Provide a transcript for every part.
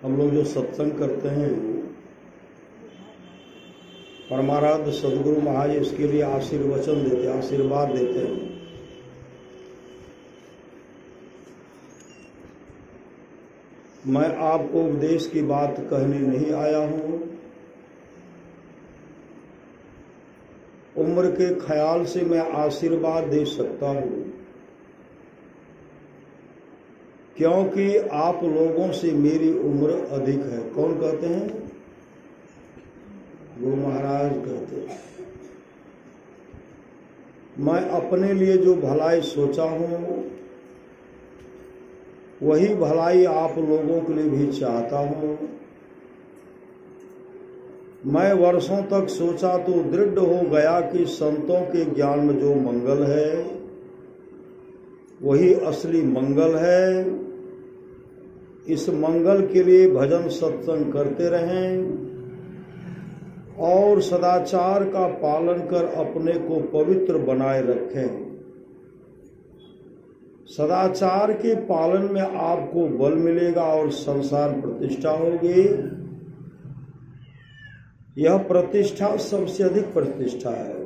हम लोग जो सत्संग करते हैं, परमाराध्य सदगुरु महाराज इसके लिए आशीर्वचन देते हैं, आशीर्वाद देते हैं। मैं आपको उपदेश की बात कहने नहीं आया हूं, उम्र के ख्याल से मैं आशीर्वाद दे सकता हूं, क्योंकि आप लोगों से मेरी उम्र अधिक है। कौन कहते हैं? गुरु महाराज कहते हैं। मैं अपने लिए जो भलाई सोचा हूं वही भलाई आप लोगों के लिए भी चाहता हूं। मैं वर्षों तक सोचा तो दृढ़ हो गया कि संतों के ज्ञान में जो मंगल है वही असली मंगल है। इस मंगल के लिए भजन सत्संग करते रहें और सदाचार का पालन कर अपने को पवित्र बनाए रखें। सदाचार के पालन में आपको बल मिलेगा और संसार प्रतिष्ठा होगी। यह प्रतिष्ठा सबसे अधिक प्रतिष्ठा है।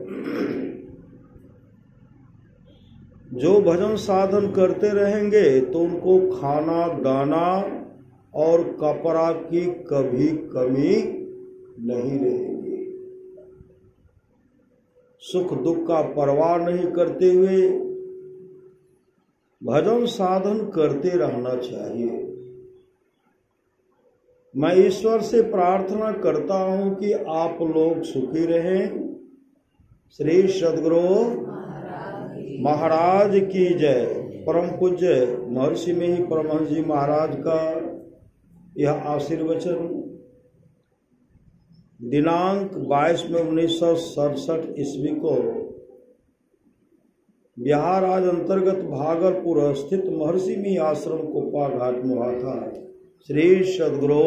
जो भजन साधन करते रहेंगे तो उनको खाना दाना और कपड़ा की कभी कमी नहीं रहेगी। सुख दुख का परवाह नहीं करते हुए भजन साधन करते रहना चाहिए। मैं ईश्वर से प्रार्थना करता हूं कि आप लोग सुखी रहें। श्री सद्गुरु महाराज की जय। परम पूज्य महर्षि में ही परमहंस जी महाराज का यह आशीर्वचन दिनांक 22 में 1967 ईस्वी को बिहार राज्य अंतर्गत भागलपुर स्थित महर्षि में आश्रम कोपा घाट में हुआ था। श्री सद्गुरु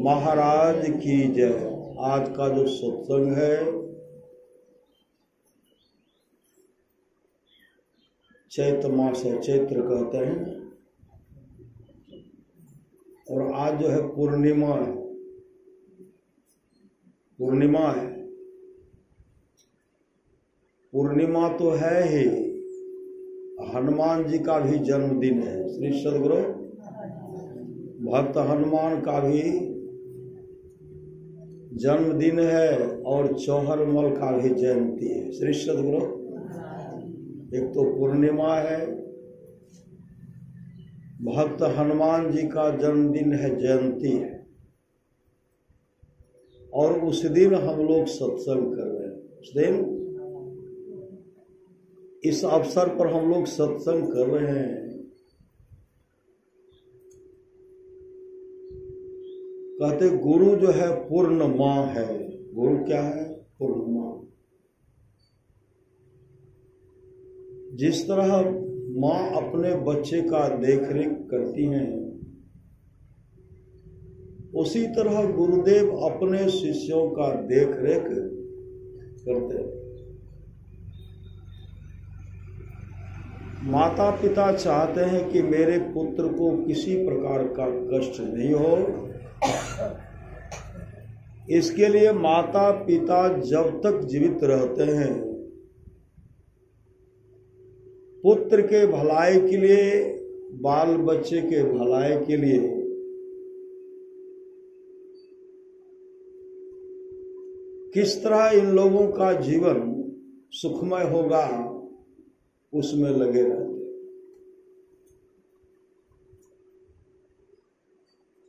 महाराज की जय। आज का जो सत्संग है चैत्र मास है, चैत्र कहते हैं, और आज जो है पूर्णिमा है। पूर्णिमा है, पूर्णिमा तो है ही, हनुमान जी का भी जन्मदिन है। श्री सद्गुरु भक्त हनुमान का भी जन्मदिन है और चौहरमल का भी जयंती है। श्री सद्गुरु एक तो पूर्णिमा है, भक्त हनुमान जी का जन्मदिन है, जयंती है, और उस दिन हम लोग सत्संग कर रहे हैं। उस दिन इस अवसर पर हम लोग सत्संग कर रहे हैं। कहते गुरु जो है पूर्ण माँ है। गुरु क्या है? पूर्ण माँ। जिस तरह माँ अपने बच्चे का देखरेख करती हैं, उसी तरह गुरुदेव अपने शिष्यों का देखरेख करते हैं। माता पिता चाहते हैं कि मेरे पुत्र को किसी प्रकार का कष्ट नहीं हो। इसके लिए माता पिता जब तक जीवित रहते हैं पुत्र के भलाई के लिए, बाल बच्चे के भलाई के लिए किस तरह इन लोगों का जीवन सुखमय होगा उसमें लगे रहते।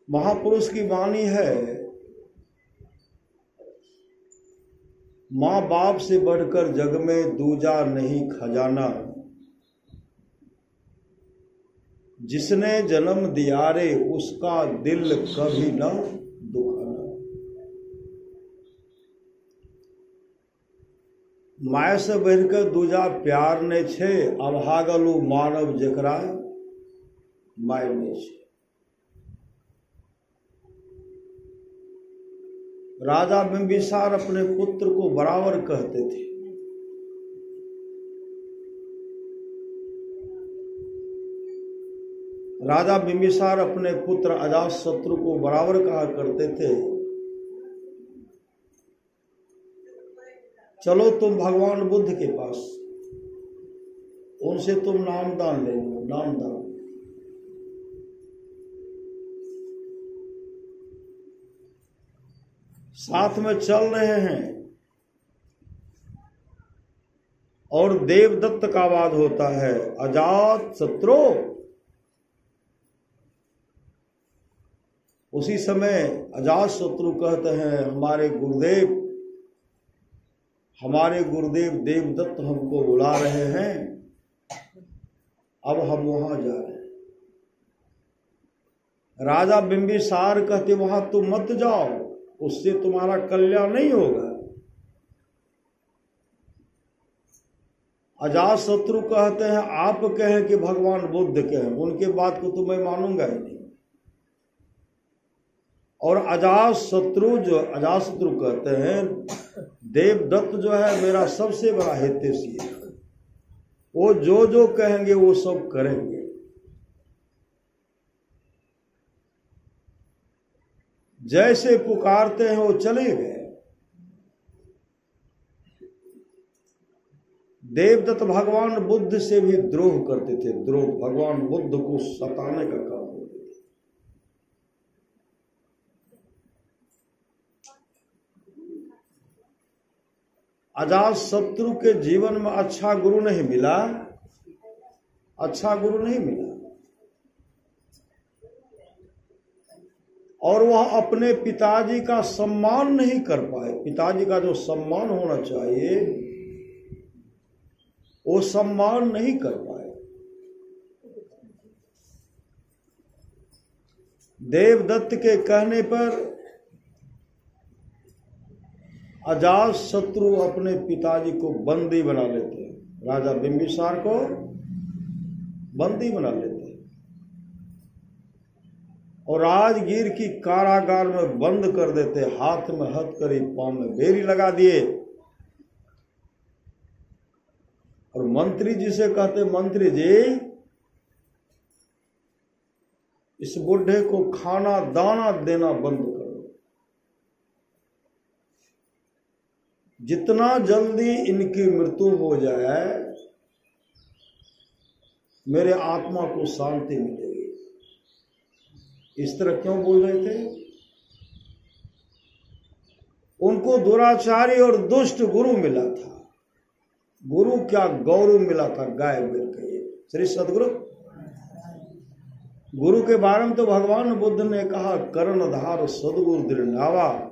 महापुरुष की वाणी है, माँ बाप से बढ़कर जग में दूजा नहीं खजाना। जिसने जन्म दिया रे उसका दिल कभी न दुखाना। माय से बढ़कर दूजा प्यार ने छे, अभागलू मानव जकरा माय ने छे। राजा बिंबिसार अपने पुत्र को बराबर कहते थे, राजा बिंबिसार अपने पुत्र अजातशत्रु को बराबर कहा करते थे, चलो तुम भगवान बुद्ध के पास, उनसे तुम नामदान ले लो, नामदान। साथ में चल रहे हैं और देवदत्त का आवाज होता है, अजातशत्रु। उसी समय अजातशत्रु कहते हैं, हमारे गुरुदेव देवदत्त हमको बुला रहे हैं, अब हम वहां जा रहे हैं। राजा बिंबिसार कहते, वहां तुम मत जाओ, उससे तुम्हारा कल्याण नहीं होगा। अजातशत्रु कहते हैं, आप कहें कि भगवान बुद्ध कहें, उनके बात को तो मैं मानूंगा ही नहीं। और अजातशत्रु कहते हैं, देवदत्त जो है मेरा सबसे बड़ा हितैषी है, वो जो कहेंगे वो सब करेंगे। जैसे पुकारते हैं वो चले गए। देवदत्त भगवान बुद्ध से भी द्रोह करते थे, द्रोह, भगवान बुद्ध को सताने का काम करते थे। अजातशत्रु के जीवन में अच्छा गुरु नहीं मिला, और वह अपने पिताजी का सम्मान नहीं कर पाए। पिताजी का जो सम्मान होना चाहिए वो सम्मान नहीं कर पाए। देवदत्त के कहने पर अजातशत्रु अपने पिताजी को बंदी बना लेते हैं, राजा बिंबिसार को बंदी बना लेते हैं और राजगीर की कारागार में बंद कर देते। हाथ में हथकड़ी, पांव में बेरी लगा दिए और मंत्री जी से कहते, मंत्री जी इस बुढ़े को खाना दाना देना बंद करो, जितना जल्दी इनकी मृत्यु हो जाए मेरे आत्मा को शांति मिलेगी। इस तरह क्यों बोल रहे थे? उनको दुराचारी और दुष्ट गुरु मिला था। गुरु क्या, गौरव मिला था, गाय बैल कहिए, श्री सदगुरु। गुरु के बारे में तो भगवान बुद्ध ने कहा, कर्णधार सदगुरु दृढ़ावा,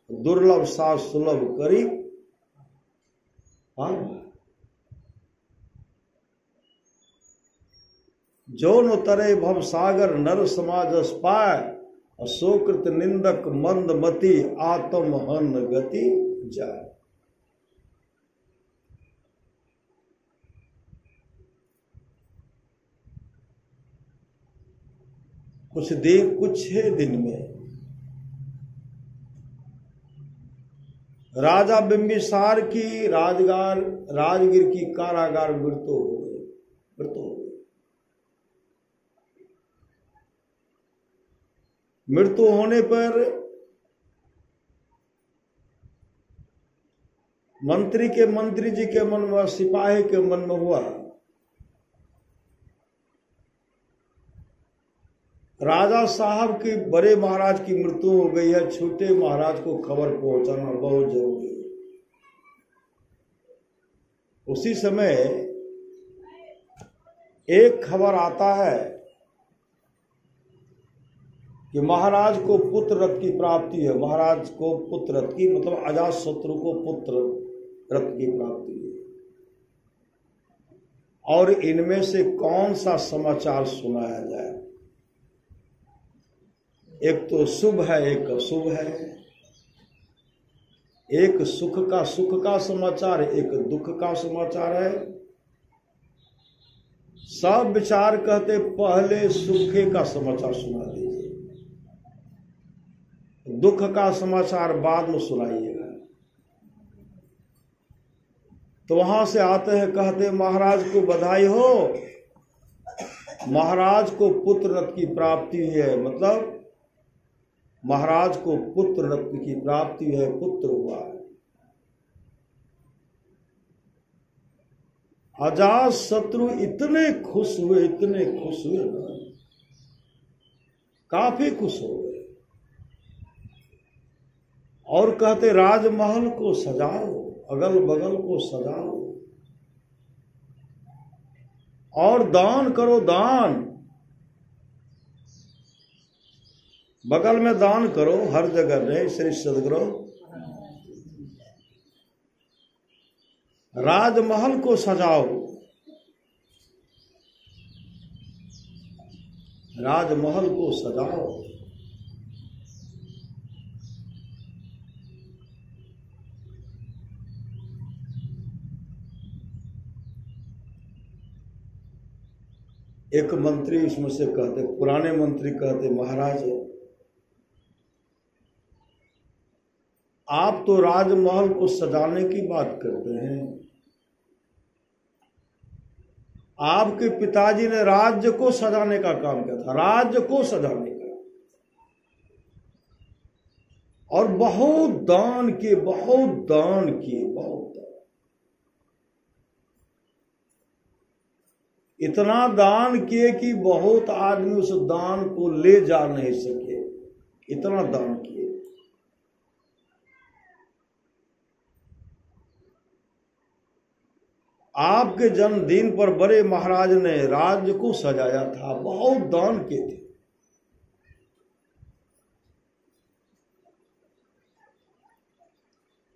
दुर्लभ सा सुलभ करी। जो न तरे भव सागर नर समाज पाय, अशोकृत निंदक मंद मति आत्म हन गति जाय। कुछ दिन में राजा बिंबिसार की राजगीर की कारागार मृत्यु हो गई। मृत्यु होने पर मंत्री जी के मन में, सिपाही के मन में हुआ, राजा साहब की बड़े महाराज की मृत्यु हो गई है, छोटे महाराज को खबर पहुंचाना बहुत जरूरी है। उसी समय एक खबर आता है कि महाराज को पुत्र रत्न की प्राप्ति है। महाराज को पुत्र रत्न की मतलब अजातशत्रु को पुत्र रत्न की प्राप्ति है। और इनमें से कौन सा समाचार सुनाया जाए? एक तो शुभ है, एक अशुभ है। एक सुख का समाचार, एक दुख का समाचार है। सब विचार कहते पहले सुखे का समाचार सुना दीजिए, दुख का समाचार बाद में सुनाइएगा। तो वहां से आते हैं, कहते महाराज को बधाई हो, महाराज को पुत्र रत्न की प्राप्ति है, मतलब महाराज को पुत्र रत्न की प्राप्ति है, पुत्र हुआ है। अजात शत्रु इतने खुश हुए, इतने खुश हुए ना, काफी खुश हो गए और कहते राजमहल को सजाओ, अगल बगल को सजाओ और दान करो, दान बगल में दान करो, हर जगह रहे। श्री सदगुरु राजमहल को सजाओ, राजमहल को सजाओ। एक मंत्री उसमें से कहते, पुराने मंत्री कहते, महाराज आप तो राजमहल को सजाने की बात करते हैं, आपके पिताजी ने राज्य को सजाने का काम किया था, राज्य को सजाने का, और बहुत दान किए, बहुत दान किए, बहुत दान। इतना दान किए कि बहुत आदमी उस दान को ले जा नहीं सके, इतना दान किए। आपके जन्मदिन पर बड़े महाराज ने राज्य को सजाया था, बहुत दान किए थे।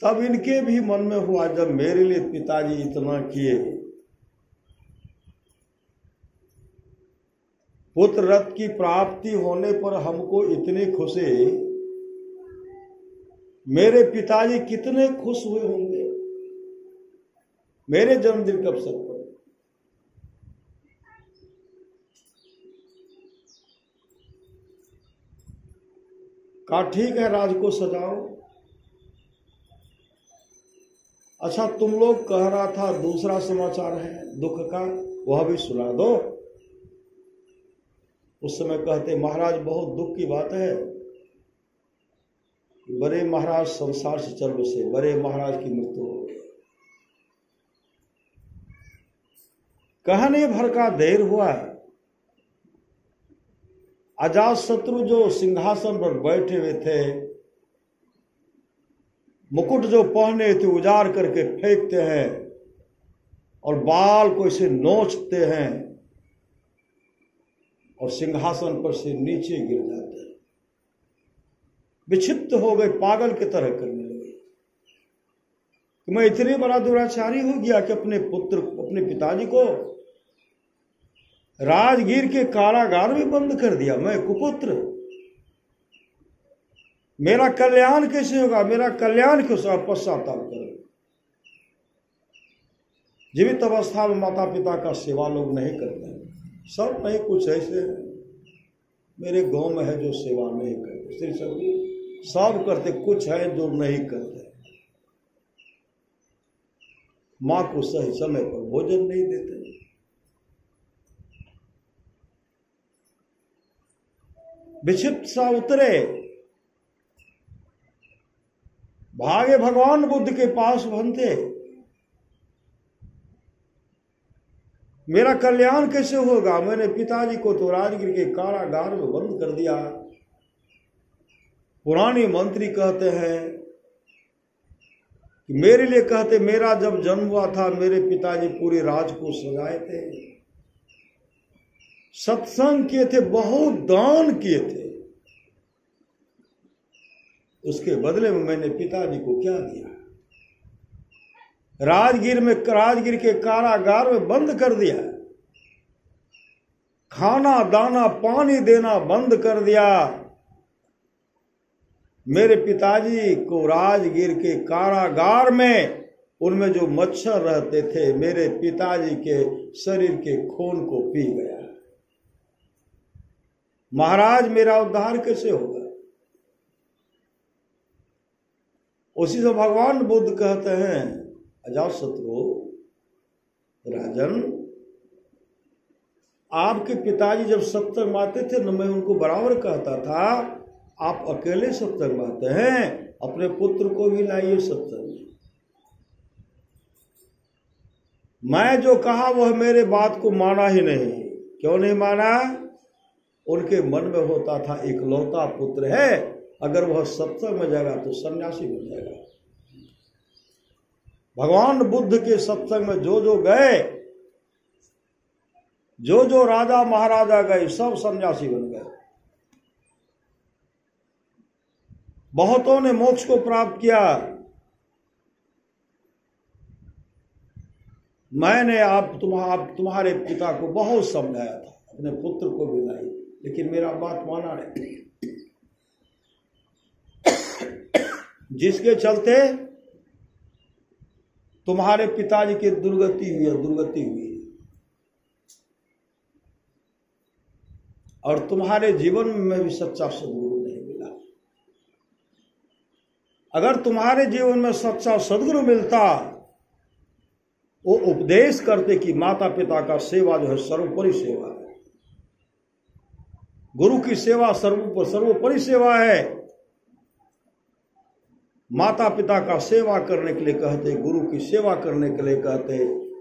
तब इनके भी मन में हुआ, जब मेरे लिए पिताजी इतना किए, पुत्र रत्न की प्राप्ति होने पर हमको इतनी खुशी, मेरे पिताजी कितने खुश हुए होंगे मेरे जन्मदिन के अवसर पर। कहा ठीक है, राज को सजाओ। अच्छा, तुम लोग कह रहा था दूसरा समाचार है दुख का, वह भी सुना दो। उस समय कहते महाराज बहुत दुख की बात है, बड़े महाराज संसार से चल बसे, बड़े महाराज की मृत्यु हो गई। कहने भर का देर हुआ। अजात शत्रु जो सिंहासन पर बैठे हुए थे, मुकुट जो पहने थे उजाड़ करके फेंकते हैं और बाल को इसे नोचते हैं और सिंहासन पर से नीचे गिर जाते हैं, विक्षिप्त हो गए, पागल की तरह करने लगे। मैं इतने बड़ा दुराचारी हो गया कि अपने पुत्र, अपने पिताजी को राजगीर के कारागार में बंद कर दिया। मैं कुपुत्र, मेरा कल्याण कैसे होगा, मेरा कल्याण क्यों पश्चाताप करो। जीवित अवस्था में माता पिता का सेवा लोग नहीं करते हैं, सब नहीं, कुछ ऐसे मेरे गांव में है जो सेवा नहीं करते, श्री सब करते, कुछ है जो नहीं करते। मां को सही समय पर भोजन नहीं देते। विक्षिप्त सा उतरे, भागे भगवान बुद्ध के पास बनते। मेरा कल्याण कैसे होगा, मैंने पिताजी को तो राजगीर के कारागार में बंद कर दिया। पुराने मंत्री कहते हैं कि मेरे लिए कहते, मेरा जब जन्म हुआ था मेरे पिताजी पूरे राज को सजाए थे, सत्संग किए थे, बहुत दान किए थे, उसके बदले में मैंने पिताजी को क्या दिया? राजगीर के कारागार में बंद कर दिया, खाना दाना पानी देना बंद कर दिया। मेरे पिताजी को राजगीर के कारागार में, उनमें जो मच्छर रहते थे, मेरे पिताजी के शरीर के खून को पी गया। महाराज मेरा उद्धार कैसे होगा? उसी से भगवान बुद्ध कहते हैं, अजातशत्रु राजन, आपके पिताजी जब सत्संग आते थे न, मैं उनको बराबर कहता था आप अकेले सत्संग आते हैं, अपने पुत्र को भी लाइए सत्संग। मैं जो कहा वह मेरे बात को माना ही नहीं। क्यों नहीं माना? उनके मन में होता था इकलौता पुत्र है, अगर वह सत्संग में जाएगा तो सन्यासी बन जाएगा। भगवान बुद्ध के सत्संग में जो जो गए, जो जो राजा महाराजा गए, सब सन्यासी बन गए। बहुतों ने मोक्ष को प्राप्त किया। मैंने तुम्हारे पिता को बहुत समझाया था, अपने पुत्र को भी लाई, लेकिन मेरा बात माना नहीं। जिसके चलते तुम्हारे पिताजी की दुर्गति हुई और तुम्हारे जीवन में भी सच्चा सद्गुरु नहीं मिला। अगर तुम्हारे जीवन में सच्चा सद्गुरु मिलता, वो उपदेश करते कि माता पिता का सेवा जो है सर्वोपरि सेवा है, गुरु की सेवा सर्वोपरि सेवा है। माता पिता का सेवा करने के लिए कहते, गुरु की सेवा करने के लिए कहते,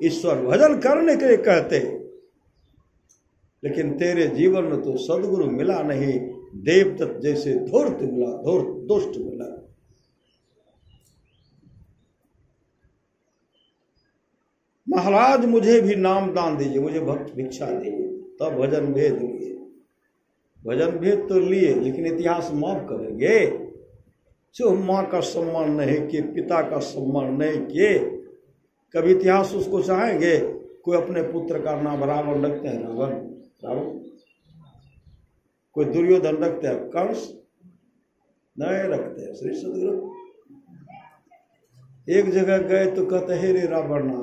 ईश्वर भजन करने के लिए कहते, लेकिन तेरे जीवन में तो सद्गुरु मिला नहीं। देवदत्त जैसे धूर्त मिला, दुष्ट मिला। महाराज मुझे भी नाम दान दीजिए, मुझे भक्त भिक्षा दीजिए, तब भजन भेद लिए। भजन भेद तो लिए, लेकिन इतिहास माफ करेंगे। जो माँ का सम्मान नहीं किए, पिता का सम्मान नहीं किए, कभी इतिहास उसको चाहेंगे? कोई अपने पुत्र का नाम रावण रखते हैं, रावण। कोई दुर्योधन रखते हैं, कंस नहीं रखते हैं। श्री सद्गुरु एक जगह गए तो कहते हे रे रावणा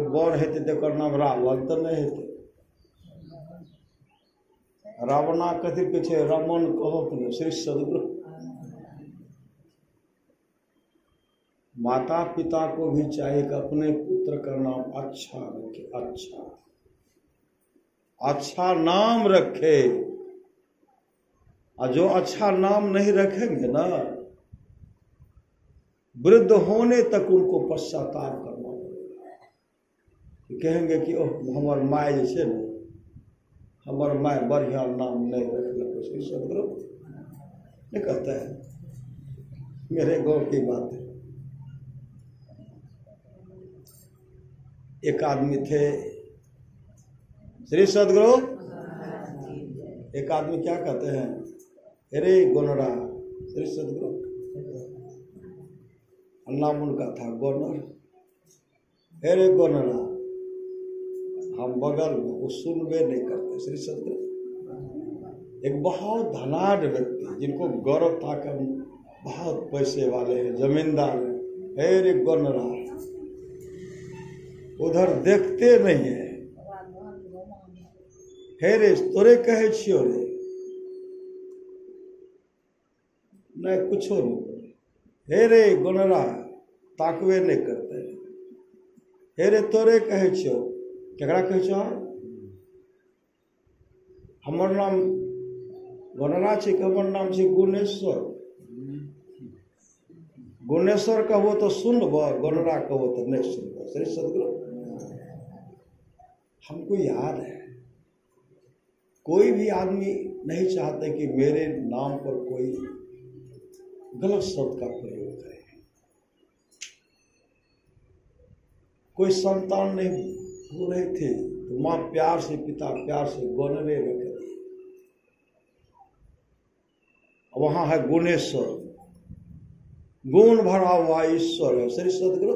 बड़ हेते तेकर नाम रावण तो नहीं हेते। रावणा कथी पीछे रमन कहो कि श्री सद्गुरु। माता पिता को भी चाहिए कि अपने पुत्र का नाम अच्छा रखे, अच्छा नाम रखे। और जो अच्छा नाम नहीं रखेंगे ना, वृद्ध होने तक उनको पश्चाताप करना पड़ेगा। कहेंगे कि ओह हमार माय जैसे न, हमार माय बढ़िया नाम नहीं रख श्री सद्गुरु नहीं कहता है। मेरे गांव की बात है, एक आदमी थे, श्री सद्गुरु, एक आदमी क्या कहते हैं, अरे गोनरा, श्री सद्गुरु नाम उनका था गोनर। अरे गोनरा, हम बगल में, वो सुनबे नहीं करते। श्री सद्गुरु एक बहुत धनाढ़ व्यक्ति, जिनको गौरव था कि बहुत पैसे वाले हैं, जमींदार हैं। अरे गोनरा उधर देखते नहीं है। हे रे तोरे कहे छियो रे, नहीं कुछो नहीं। हे रे गोनरा ताकवे नहीं करते। हे रे तोरे कहे छियो, केकरा कहे छो? हमर नाम गोनरा छै, हमर नाम छै गुणेश्वर। गुणेश्वर कहो तो सुनब, गोनरा कहो तो नहीं सुनब। श्री सद्गुरु हमको याद है, कोई भी आदमी नहीं चाहता कि मेरे नाम पर कोई गलत शब्द का प्रयोग करे। कोई संतान नहीं हो रहे थे तो माँ प्यार से, पिता प्यार से गोनरे रख दिए। वहां है गुणेश्वर, गुण भरा हुआ ईश्वर है। श्री सद्गुरु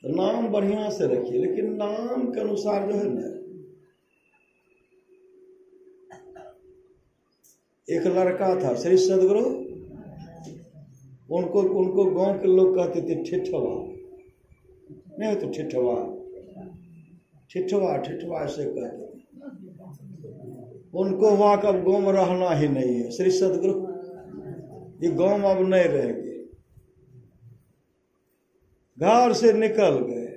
तो नाम बढ़िया से रखिए, लेकिन नाम के अनुसार जो है ना, एक लड़का था श्री सद्गुरु, उनको गांव के लोग कहते थे ठिठवा, नहीं तो ठिठवा ऐसे कहते थे। उनको हुआ कब गांव में रहना ही नहीं है। श्री सद्गुरु ये गांव अब नहीं रहेंगे, घर से निकल गए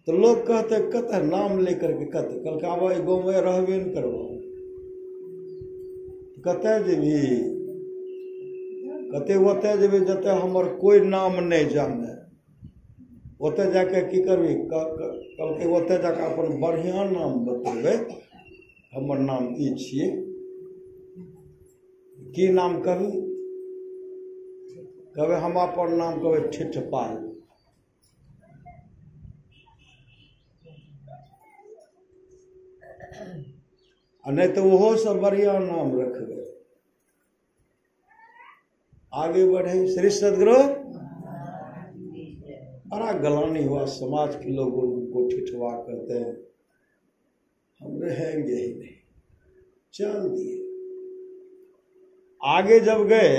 तो लोग कहते नाम लेकर के कहते कल का आबा गाँव में रहबे न करबो, कहते जेबी, कहते ओते जेबे जते हमर कोई नाम नहीं जाने, ओते जाके की करबी, कल के ओते जाके अपन बढ़िया नाम बतेबे, हमर नाम ई छिए, की नाम कहबी, कहबे हम अपन नाम कहबे ठिठपाल। आ नहीं तो ओहो सब बढ़िया नाम रखबे। आगे बढ़े श्री सदगुरु। बड़ा गलानी हुआ, समाज के लोग उनको ठिठवा कहते हैं, हम रहेंगे ही नहीं, चल दिए। आगे जब गए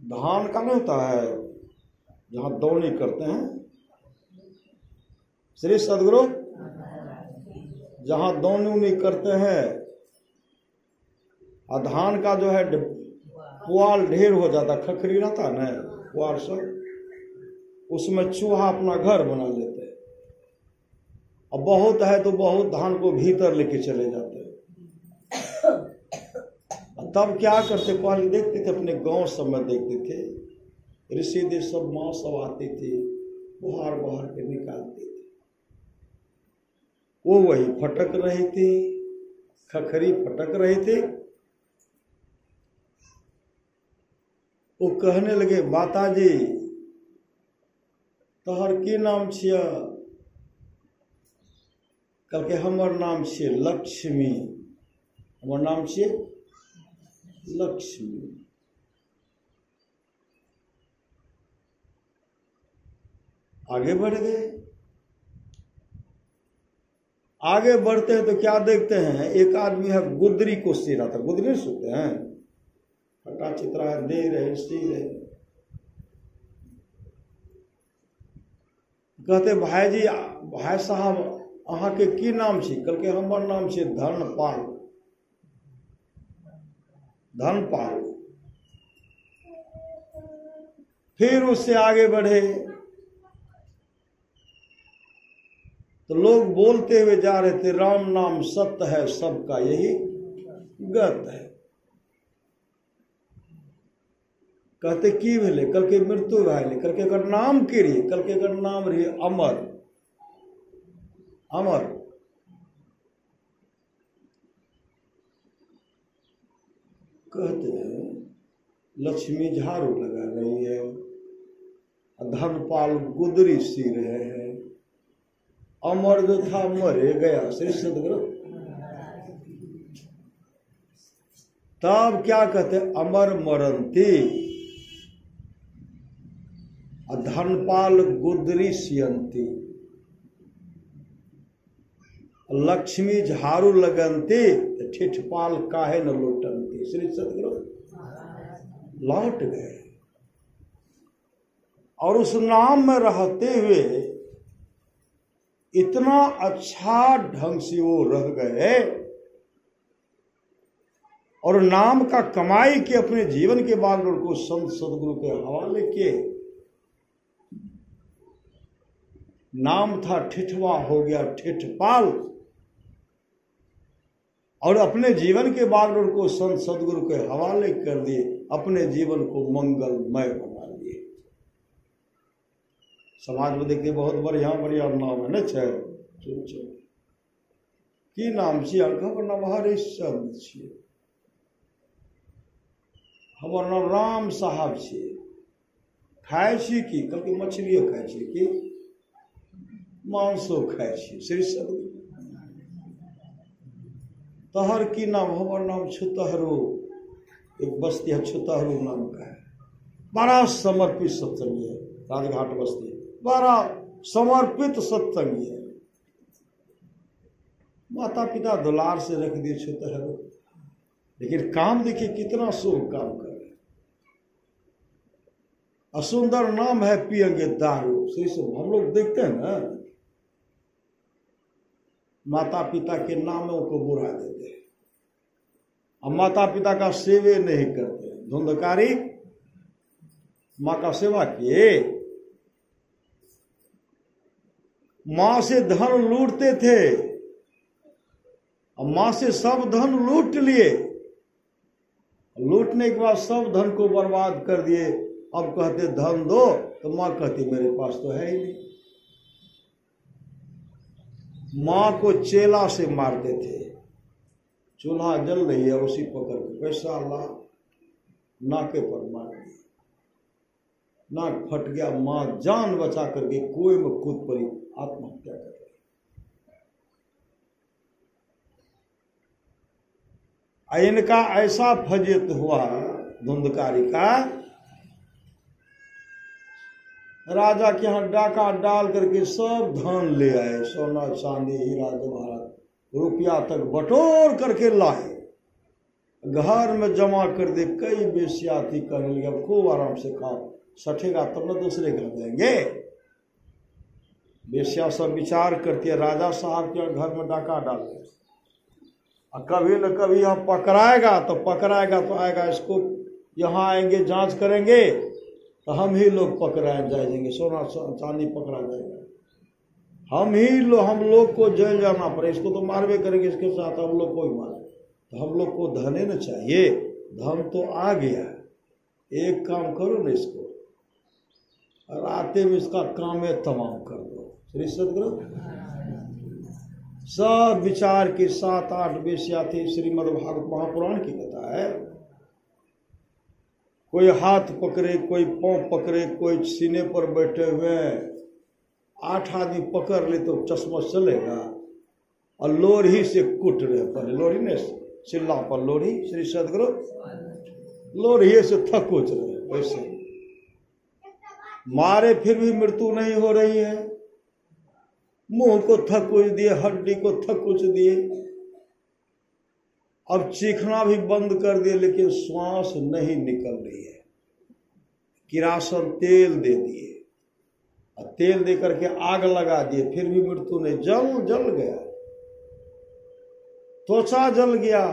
धान का नहीं होता है जहां दौनी करते हैं, श्री सदगुरु, जहां दौनी उनी करते हैं और धान का जो है पुआल ढेर हो जाता, खखरी रहता ना पुआल सब, उसमें चूहा अपना घर बना लेते हैं और बहुत है तो बहुत धान को भीतर लेके चले जाते हैं। तब क्या करते, पहले देखते थे अपने गांव सब में, देखते थे ऋषि देव सब माँ सब आती थी, बुहार बुहार के निकालती थी, वो वही फटक रही थी, खखरी फटक रही थी। वो कहने लगे, माता जी तोहर की नाम छिया? कल के हमर नाम छिए लक्ष्मी, हमर नाम छिए लक्ष्मी। आगे बढ़ गए। आगे बढ़ते हैं तो क्या देखते हैं, एक आदमी है गुदरी को सी रहा था, गुदरी सुनते हैं, फटा चित्रा है, दे रहे सी रहे। कहते भाई जी, भाई साहब अहाँ के की नाम छी? कल के हमर नाम छी धनपाल। धनपाल। फिर उससे आगे बढ़े तो लोग बोलते हुए जा रहे थे, राम नाम सत्य है, सबका यही गत है। कहते की भेले? कल के मृत्यु भैले। कल के अगर नाम के रही, कल के अगर नाम रही अमर। अमर। कहते हैं लक्ष्मी झाड़ू लगा रही है, धनपाल गुदरी सी रहे हैं, अमर जो था मरे गया। श्री सदगुरु। तब क्या कहते, अमर मरंती, धनपाल गुदरी सियंती, लक्ष्मी झाड़ू लगनती, ठिठपाल काहे न लौटनती। श्री सदगुरु लौट गए और उस नाम में रहते हुए इतना अच्छा ढंग से वो रह गए और नाम का कमाई के अपने जीवन के बागडोर को संत सदगुरु के हवाले किए। नाम था ठिठवा, हो गया ठिठपाल, और अपने जीवन के बागडोर को संत सदगुरु के हवाले कर दिए, अपने जीवन को मंगलमय बना दिए। समाज में देखते बहुत बढ़िया बढ़िया नाम है न छे, की नाम छी? हमर नाम हरिश्चंद्र छी, हमर नाम राम साहब छी। खाए छी की? कल के मछलियो खाए छी की मांसो खाए छी। श्री सदगुरु। तहर की नाम? हमर नाम छुतहरू, एक बस्ती है छुतहरू नाम का है, बड़ा समर्पित सत्संगी है, राजघाट बस्ती, बड़ा समर्पित सत्संगी है। माता पिता दुलार से रख दिए छुतहरू, लेकिन काम देखिए कितना शुभ काम कर रहे। असुंदर नाम है, पियेंगे दारू। श्री सब हम लोग देखते हैं ना, माता पिता के नामों को बुरा देते हैं, और माता पिता का सेवे नहीं करते, धुंधकारी माँ का सेवा किए, माँ से धन लूटते थे, अब माँ से सब धन लूट लिए, लूटने के बाद सब धन को बर्बाद कर दिए। अब कहते धन दो, तो माँ कहती मेरे पास तो है ही नहीं। माँ को चेला से मारते थे, चूल्हा जल रही है उसी पकड़ के पैसा ला, नाके पर मार दिया, नाक फट गया, माँ जान बचा करके कुएं में कूद पड़ी, आत्महत्या कर ली। इनका ऐसा फजीयत हुआ धुंधकारी का, राजा के यहाँ डाका डाल करके सब धन ले आए, सोना चांदी हीरा जवाहरात रुपया तक बटोर करके लाए, घर में जमा कर दे। कई बेसिया थी, कहने लगे खूब आराम से खाओ, सठेगा तब न दूसरे घर देंगे। बेसिया सब विचार करती है, राजा साहब के घर में डाका डालते, और कभी न कभी यहाँ पकड़ाएगा तो आएगा, इसको यहाँ आएंगे जांच करेंगे तो हम ही लोग पकड़ाए जाएंगे, सोना चांदी पकड़ा जाएगा, हम लोग को जेल जाना पड़े, इसको तो मारवे करेंगे, इसके साथ हम लोग को ही मारे। तो हम लोग को धने न चाहिए, धन तो आ गया, एक काम करो न इसको, और आते में इसका काम तमाम कर दो। श्री सदगुरु सब विचार के 7-8 वेश्या थी। श्रीमद् भागवत महापुराण की कथा है, कोई हाथ पकड़े, कोई पांव पकड़े, कोई सीने पर बैठे हुए, 8 आदमी पकड़ ले तो चश्मा चलेगा, और लोरी से कूट रहे, पर लोरी ने चिल्ला पर लोरी, श्री सदगुरु लोरी से थकोच रहे, वैसे मारे फिर भी मृत्यु नहीं हो रही है, मुंह को थकोच दिए, हड्डी को थकोच दिए, अब चीखना भी बंद कर दिए, लेकिन श्वास नहीं निकल रही है। किरासन तेल दे दिए, और तेल दे करके आग लगा दिए, फिर भी मृत्यु नहीं, जल गया, त्वचा जल गया,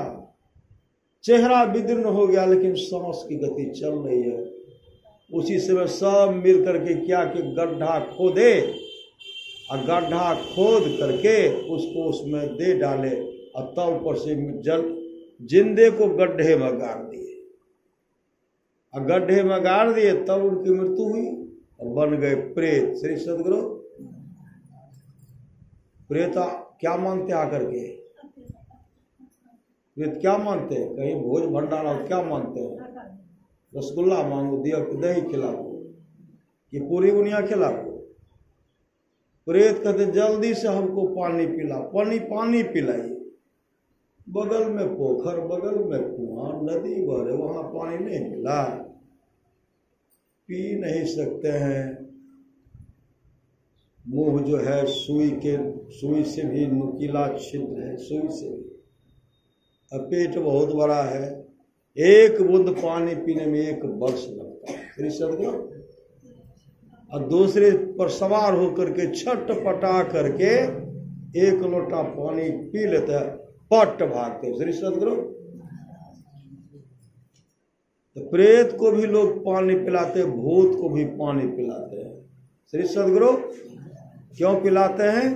चेहरा विदीर्ण हो गया, लेकिन सांस की गति चल रही है। उसी समय सब मिल करके क्या कि गड्ढा खोदे, और गड्ढा खोद करके उसको उसमें दे डाले, और तब ऊपर से जिंदे को गड्ढे में गाड़ दिए, और गड्ढे में गाड़ दिए, तब उनकी मृत्यु हुई और बन गए प्रेत। श्री सदगुरु प्रेत क्या मानते आकर के, प्रेत क्या मानते हैं, कहीं भोज भंडारा क्या मानते हैं, रसगुल्ला मांगो, दिया दही खिलाओ, कि पूरी बुनिया खिलाओ। प्रेत कहते जल्दी से हमको पानी पिला, पानी पिलाइए। बगल में पोखर, बगल में कुआं, नदी बह रहे, वहां पानी नहीं मिला, पी नहीं सकते हैं, मुंह जो है सुई से भी नुकीला छिद्र है, सुई से भी, और पेट बहुत बड़ा है, एक बूंद पानी पीने में 1 वर्ष लगता है। श्री सदगुरु और दूसरे पर सवार होकर के छटपटा करके 1 लोटा पानी पी लेते हैं, पट भागते। श्री सदगुरु तो प्रेत को भी लोग पानी पिलाते, भूत को भी पानी पिलाते हैं। श्री सदगुरु क्यों पिलाते हैं,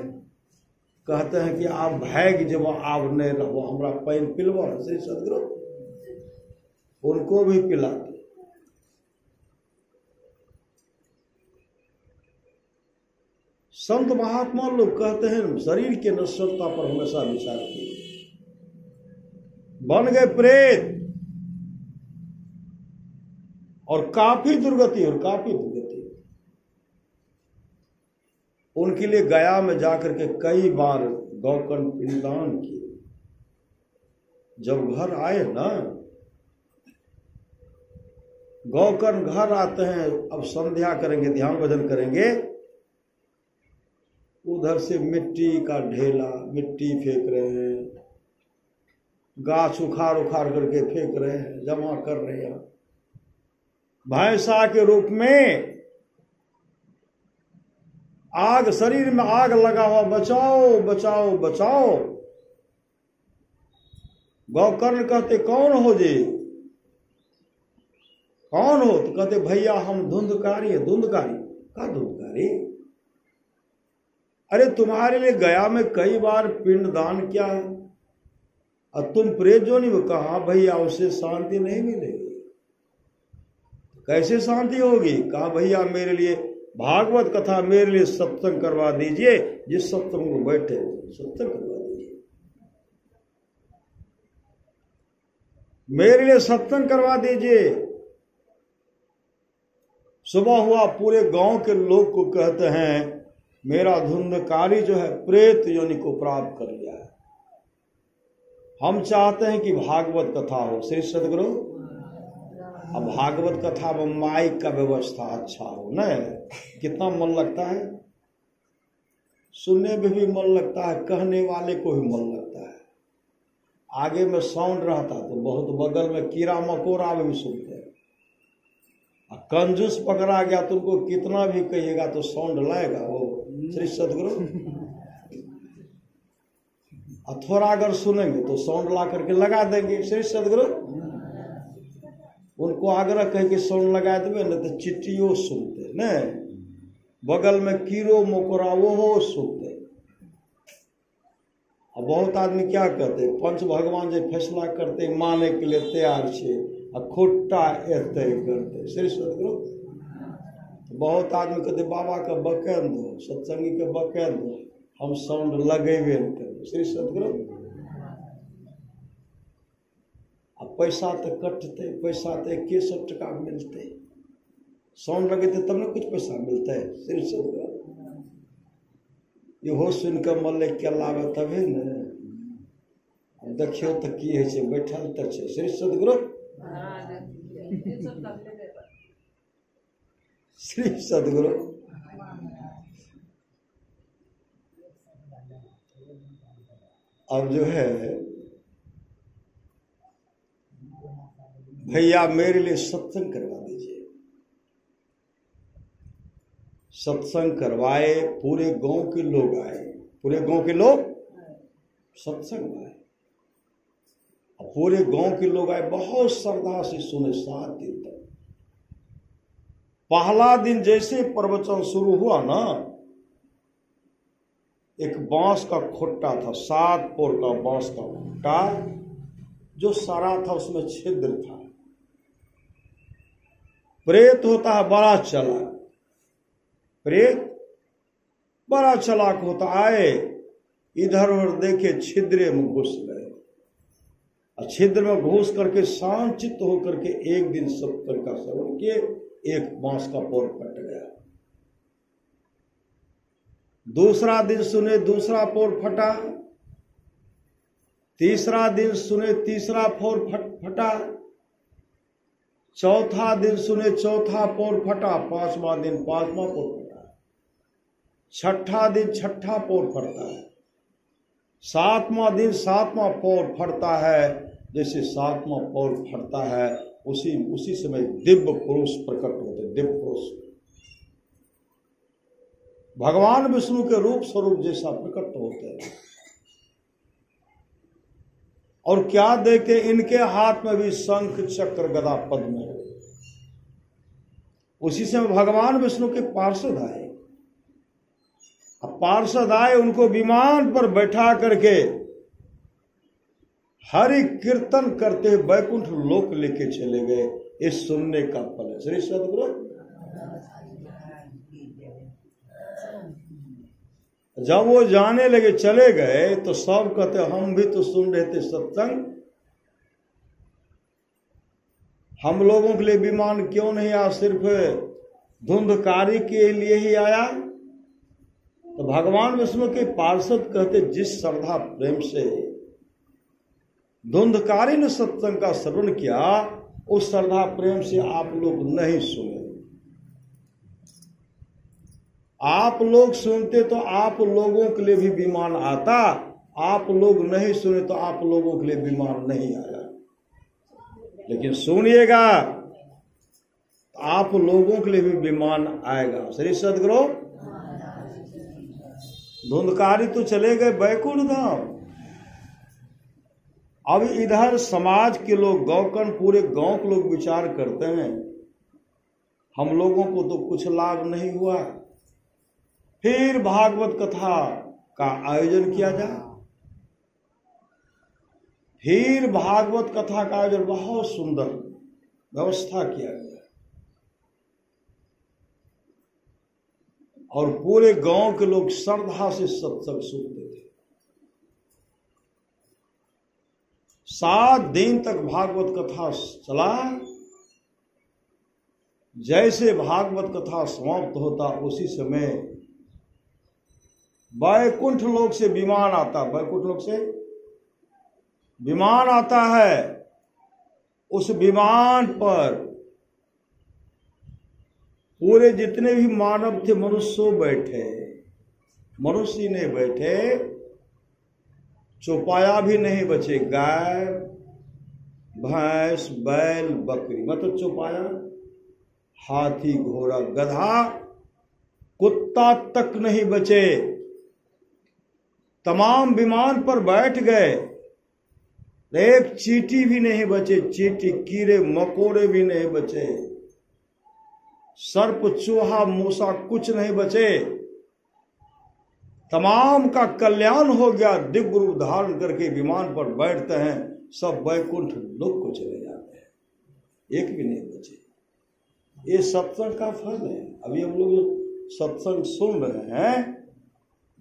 कहते हैं कि आप भाग जब आप नहीं रहो, हमरा पानी पिलवा। श्री सदगुरु उनको भी पिलाते। संत महात्मा लोग कहते हैं शरीर के नश्वरता पर हमेशा विचार किए, बन गए प्रेत, और काफी दुर्गति उनके लिए गया में जाकर के कई बार गौकर्ण पिंडदान किए। जब घर आए ना, गौकर्ण घर आते हैं, अब संध्या करेंगे, ध्यान भजन करेंगे, उधर से मिट्टी का ढेला, मिट्टी फेंक रहे हैं, गाछ उखाड़ करके फेंक रहे हैं, जमा कर रहे हैं, भैंसा के रूप में आग, शरीर में आग लगा हुआ, बचाओ बचाओ बचाओ। गौकर्ण कहते कौन हो जी, कहते भैया हम धुंधकारी है। धुंधकारी का धुंधकारी? अरे तुम्हारे लिए गया में कई बार पिंडदान किया है और तुम प्रेत जोनी में कहा भैया उससे शांति नहीं मिलेगी। कैसे शांति होगी? कहा भैया मेरे लिए भागवत कथा, मेरे लिए सत्संग करवा दीजिए। जिस सत्संग में बैठे सत्संग करवा दीजिए, मेरे लिए सत्संग करवा दीजिए। सुबह हुआ, पूरे गांव के लोग को कहते हैं मेरा धुंधकारी जो है प्रेत योनि को प्राप्त कर लिया है। हम चाहते हैं कि भागवत कथा हो। श्री सदगुरु, अब भागवत कथा में माइक का व्यवस्था अच्छा हो न, कितना मन लगता है, सुनने में भी मन लगता है, कहने वाले को भी मन लगता है। आगे में साउंड रहता तो बहुत, बगल में कीड़ा मकोड़ा भी सुनते हैं। कंजूस पकड़ा गया तो उनको कितना भी कहिएगा तो साउंड लाएगा वो। श्री सदगुरु, थोड़ा अगर सुनेंगे तो साउंड ला करके लगा देंगे। श्री सदगुरु, उनको आग्रह कह के साउंड लगा देवे न तो चिट्ठियों सुनते न, बगल में कीड़ो मकोड़ा वो हो सुनते। अब बहुत आदमी क्या कहते, पंच भगवान जो फैसला करते माने के लिए तैयार छे खोटा एते करते। श्री सदगुरु, बहुत आदमी कहते बाबा का बकैन दो, सत्संगी के बकैन दो, हम साउंड लगेबे न करें। श्री सदगुरु, अब पैसा तो कटते, पैसा तो 100 टका मिलते, साउंड लगेते तब न कुछ पैसा मिलता है। श्री सदगुरु, इहो सुन के मल्ले के लागे तबे न। देखियो तो की है छे, बैठल तो छे। श्री सदगुरु, श्री सदगुरु, अब जो है भैया मेरे लिए सत्संग करवा दीजिए। सत्संग करवाए, पूरे गांव के लोग आए, पूरे गांव के लोग सत्संग आए, पूरे गांव के लोग आए, बहुत श्रद्धा से सुने 7 दिन तक। पहला दिन जैसे प्रवचन शुरू हुआ ना, एक बांस का खुट्टा था, 7 पोर का बांस का खुट्टा, जो सारा था उसमें छिद्र था। प्रेत होता है बड़ा चालाक, प्रेत बड़ा चालाक होता। आए इधर उधर देखे, छिद्रे में घुस गए, और छिद्र में घुस करके शांत होकर के एक दिन सत्संग का श्रवण किए, एक बांस का पोर फट गया। दूसरा दिन सुने, दूसरा पोर फटा। तीसरा दिन सुने, तीसरा पोर फटा। चौथा दिन सुने, चौथा पोर फटा। 5वां दिन 5वां पोर फटा। छठा दिन छठा पोर फटता है। 7वां दिन 7वां पोर फटता है। जैसे 7वां पोर फटता है, उसी समय दिव्य पुरुष प्रकट होते। दिव्य पुरुष भगवान विष्णु के रूप स्वरूप जैसा प्रकट होते हैं। और क्या देखे, इनके हाथ में भी शंख चक्र गदा पद्म है। उसी समय भगवान विष्णु के पार्षद आए। अब पार्षद आए, उनको विमान पर बैठा करके हरि कीर्तन करते वैकुंठ लोक लेके चले गए। इस सुनने का फल है। श्री सदगुरु, जब वो जाने लगे, चले गए, तो सब कहते हम भी तो सुन रहे थे सत्संग, हम लोगों के लिए विमान क्यों नहीं आया, सिर्फ धुंधकारी के लिए ही आया। तो भगवान विष्णु के पार्षद कहते, जिस श्रद्धा प्रेम से धुंधकारी ने सत्संग का श्रवण किया, उस श्रद्धा प्रेम से आप लोग नहीं सुने। आप लोग सुनते तो आप लोगों के लिए भी विमान आता, आप लोग नहीं सुने तो आप लोगों के लिए विमान नहीं आया। लेकिन सुनिएगा आप लोगों के लिए भी विमान आएगा। श्री सदगुरु, धुंधकारी तो चले गए बैकुंठ धाम। अब इधर समाज के लोग, गौकन पूरे गांव के लोग विचार करते हैं, हम लोगों को तो कुछ लाभ नहीं हुआ। फिर भागवत कथा का आयोजन किया जाए। फिर भागवत कथा का आयोजन, बहुत सुंदर व्यवस्था किया गया और पूरे गांव के लोग श्रद्धा से सत्संग सुनते थे। 7 दिन तक भागवत कथा चला। जैसे भागवत कथा समाप्त होता उसी समय वैकुंठ लोक से विमान आता, वैकुंठ लोक से विमान आता है। उस विमान पर पूरे जितने भी मानव थे, मनुष्य बैठे, मनुष्य नहीं बैठे, चौपाया भी नहीं बचे। गाय, भैंस, बैल, बकरी, मतलब चौपाया, हाथी, घोड़ा, गधा, कुत्ता तक नहीं बचे। तमाम विमान पर बैठ गए। एक चींटी भी नहीं बचे, चींटी, कीड़े मकोड़े भी नहीं बचे, सर्प, चूहा, मूसा कुछ नहीं बचे। तमाम का कल्याण हो गया। दिव्य रूप धारण करके विमान पर बैठते हैं, सब वैकुंठ लोक को चले जाते हैं, एक भी नहीं बचे। ये सत्संग का फल है। अभी हम लोग सत्संग सुन रहे हैं,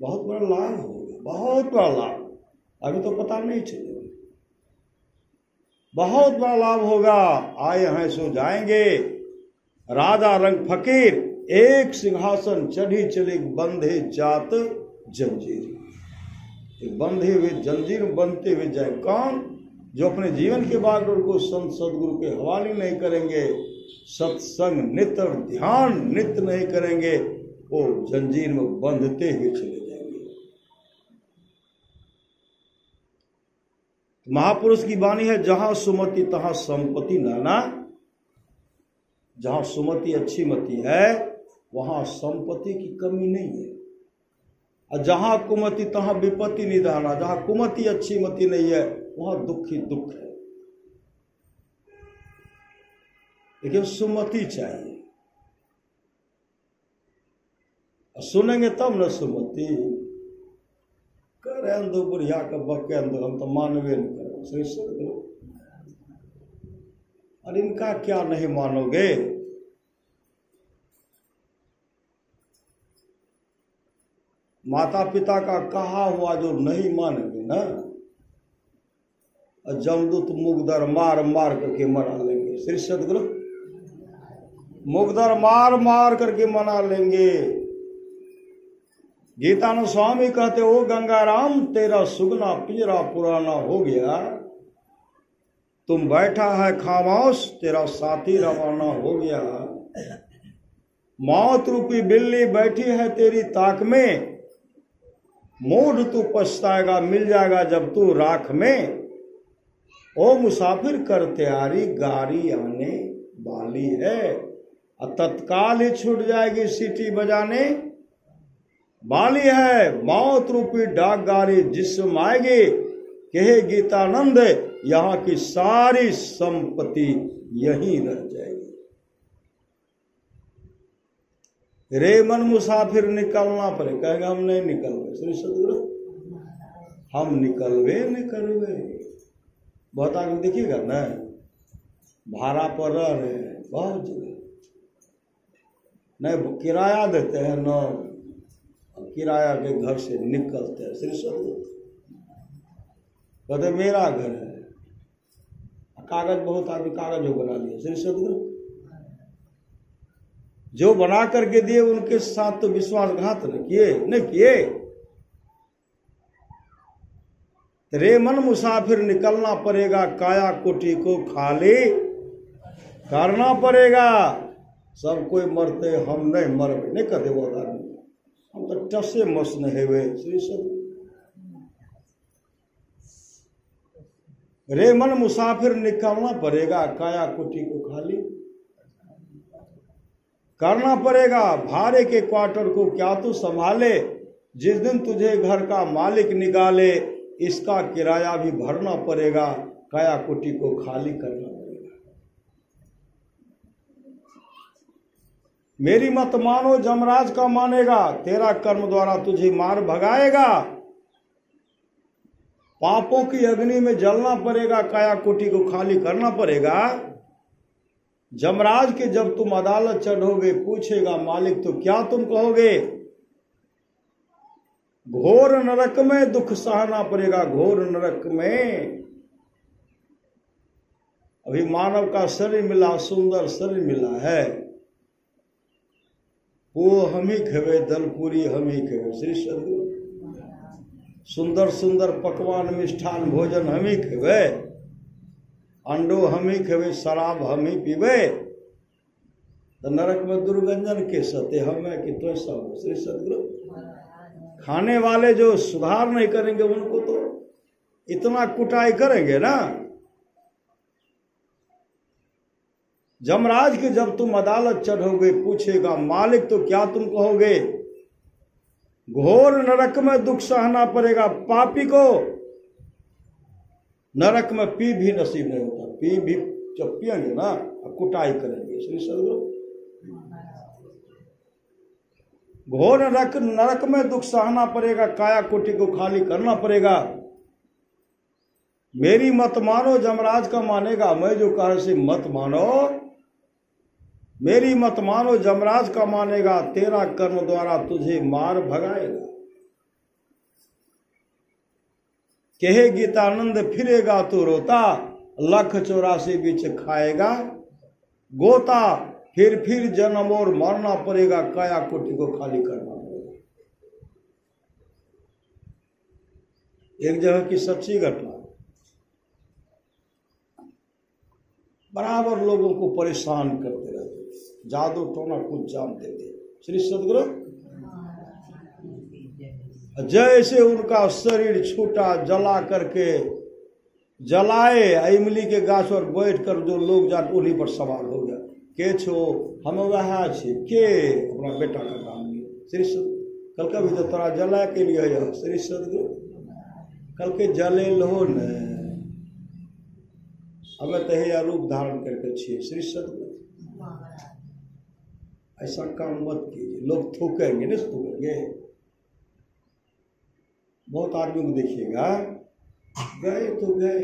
बहुत बड़ा लाभ होगा, बहुत बड़ा लाभ। अभी तो पता नहीं चलेगा, बहुत बड़ा लाभ होगा। आए हैं सो जाएंगे। राजा रंग फकीर, एक सिंहासन चढ़ी चले, बंधे जात जंजीर। एक बंधे हुए जंजीर बनते हुए जाए। कौन? जो अपने जीवन के बागडोर को संत सदगुरु के हवाले नहीं करेंगे, सत्संग नित्य ध्यान नित्य नहीं करेंगे, वो जंजीर में बंधते हुए चले जाएंगे। महापुरुष की वाणी है, जहां सुमति तहां संपत्ति नाना। जहां सुमति अच्छी मति है वहां संपत्ति की कमी नहीं है, और जहां कुमति तहां विपत्ति निधाना। जहां कुमति अच्छी मति नहीं है वहां दुख ही दुख है। लेकिन सुमति चाहिए, सुनेंगे तब न सुमति। करे अंदो बुढ़िया का बके अंदो, हम तो मानवे नहीं करो श्री सदगुरु। और इनका क्या नहीं मानोगे? माता पिता का कहा हुआ जो नहीं मानेंगे ना, और जमदूत मुगदर मार मार करके मरा लेंगे। श्री सदगुरु मुगदर मार मार करके मना लेंगे। गीतानंद स्वामी कहते, ओ गंगाराम तेरा सुगना पिंजरा पुराना हो गया, तुम बैठा है खामोश तेरा साथी रवाना हो गया। मौत रूपी बिल्ली बैठी है तेरी ताक में, मूढ़ तू पछताएगा मिल जाएगा जब तू राख में। ओ मुसाफिर कर तैयारी गाड़ी आने वाली है, और तत्काल ही छूट जाएगी सीटी बजाने वाली है। मौत रूपी डाक गाड़ी जिसम आएगी, कहे गीतानंद यहाँ की सारी संपत्ति यहीं रह जाएगी। रे मन मुसाफिर निकलना पड़े, कहेगा हम नहीं निकल रहे। श्री सदगुरु हम निकलवे नहीं करवे। बहुत आगे देखिएगा ना, भाड़ा पर रह रहे हैं बहुत जगह, नहीं किराया देते हैं न, किराया के घर से निकलते हैं। श्री सदगुरु कहते मेरा घर है, कागज बहुत आदमी कागज हो बना लिया। श्री सदगुरु जो बना करके दिए उनके साथ तो विश्वासघात नहीं किए। रे मन मुसाफिर निकलना पड़ेगा, काया कोटि को खाली करना पड़ेगा। सब कोई मरते हम नहीं मरबे नहीं कहते बहुत आदमी, हम तो टसे मस नहीं हुए। श्री सदगुरु रे मन मुसाफिर निकलना पड़ेगा, काया कुटी को खाली करना पड़ेगा। भाड़े के क्वार्टर को क्या तू संभाले, जिस दिन तुझे घर का मालिक निकाले, इसका किराया भी भरना पड़ेगा, काया कुटी को खाली करना पड़ेगा। मेरी मत मानो जमराज का मानेगा, तेरा कर्म द्वारा तुझे मार भगाएगा। पापों की अग्नि में जलना पड़ेगा, काया कोटि को खाली करना पड़ेगा। जमराज के जब तुम अदालत चढ़ोगे, पूछेगा मालिक तो क्या तुम कहोगे? घोर नरक में दुख सहना पड़ेगा, घोर नरक में। अभी मानव का शरीर मिला, सुंदर शरीर मिला है, वो हम ही खेवे, दलपूरी हम ही खेवे। श्री सदगुरु सुंदर सुंदर पकवान मिष्ठान भोजन हम ही खेवे, अंडो हम ही खेवे, शराब हम ही पीवे, तो नरक में दुर्गंजन के सते हमें कि तो सब। श्री सदगुरु खाने वाले जो सुधार नहीं करेंगे उनको तो इतना कुटाई करेंगे ना। जमराज के जब तुम अदालत चढ़ोगे, पूछेगा मालिक तो क्या तुम कहोगे? घोर नरक में दुख सहना पड़ेगा। पापी को नरक में पी भी नसीब नहीं होता, पी भी जब पियेंगे ना कुटाई करेंगे। श्री सदगुरु घोर नरक में दुख सहना पड़ेगा, काया कोटि को खाली करना पड़ेगा। मेरी मत मानो जमराज का मानेगा, मैं जो कह से मत मानो, मेरी मत मानो जमराज का मानेगा, तेरा कर्म द्वारा तुझे मार भगाएगा। कहे गीतानंद फिरेगा तो रोता, 184 बीच खाएगा गोता। फिर जन्म और मरना पड़ेगा, काया कोटि को खाली करना पड़ेगा। एक जगह की सच्ची घटना, बराबर लोगों को परेशान करते रहते, जादू टोना कुछ जानते थे। श्री सदगुरु जैसे उनका शरीर छूटा, जला करके जलाए, इमली के गाछ पर बैठ कर जो लोग जान उन्हीं पर सवार हो गया। के छो? हम वह छे के अपना बेटा का नाम लिया। श्री सदगुरु कल का भी तो तोरा जला के लिए है। श्री सदगुरु कल के जले लो न, हमें तहिया रूप धारण करके छिए। श्री सदगुरु ऐसा काम मत कीजिए, लोग थूकेंगे नहीं थूकेंगे। बहुत आदमी को देखिएगा, गए तो गए,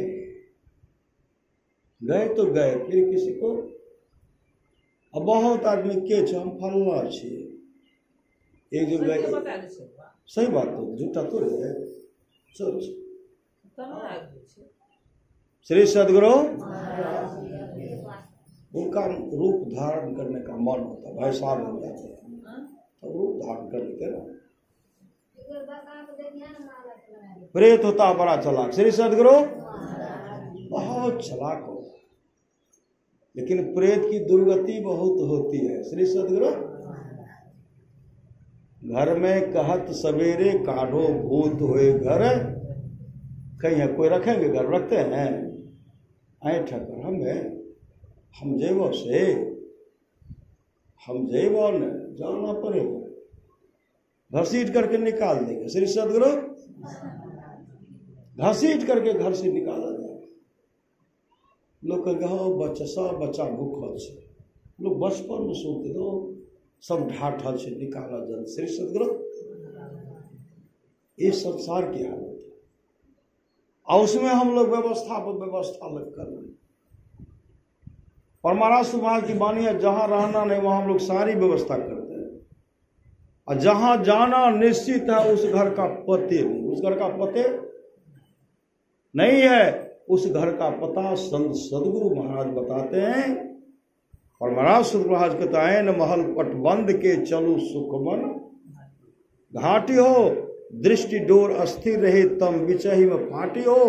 गए तो गए, फिर किसी को। अब बहुत आदमी के हम फलना छे, एक जो गए, सही बात तो झूठा तो है। श्री सदगुरु उनका रूप धारण करने का मन होता, भाई साहब हो जाते हैं तो रूप धारण कर लेते ना। प्रेत होता बड़ा चलाक, श्री सदगुरु बहुत चलाक हो, लेकिन प्रेत की दुर्गति बहुत होती है। श्री सदगुरु घर में कहत सवेरे काढ़ो भूत हुए घर, कहीं कोई रखेंगे घर, रखते हैं ऐठ कर हम जेबो से, हम जेबो न जाना पड़ेगा, घसीट करके निकाल देंगे। श्री सदगुरु घसीट करके घर से निकाला जाए। लोग कहेंगे हाँ बच्चा सब बच्चा भूखल से, लोग बचपन में सुनते दो सब ढाठल से निकाला जाए। श्री सदगुरु ये संसार की हालत है, और उसमें हम लोग व्यवस्था पर व्यवस्था लग कर रहे। और महाराज सुभाष की वाणी है, जहां रहना नहीं वहां हम लोग सारी व्यवस्था करते हैं, और जहां जाना निश्चित है उस घर का पते नहीं, उस घर का पते नहीं है, उस घर का पता संत सदगुरु महाराज बताते हैं। और महाराज सदगुरु महाराज कहता है न महल पट बंद के चलू सुखमन घाटी हो, दृष्टि डोर अस्थिर रहे तम बिचही में फाटी हो,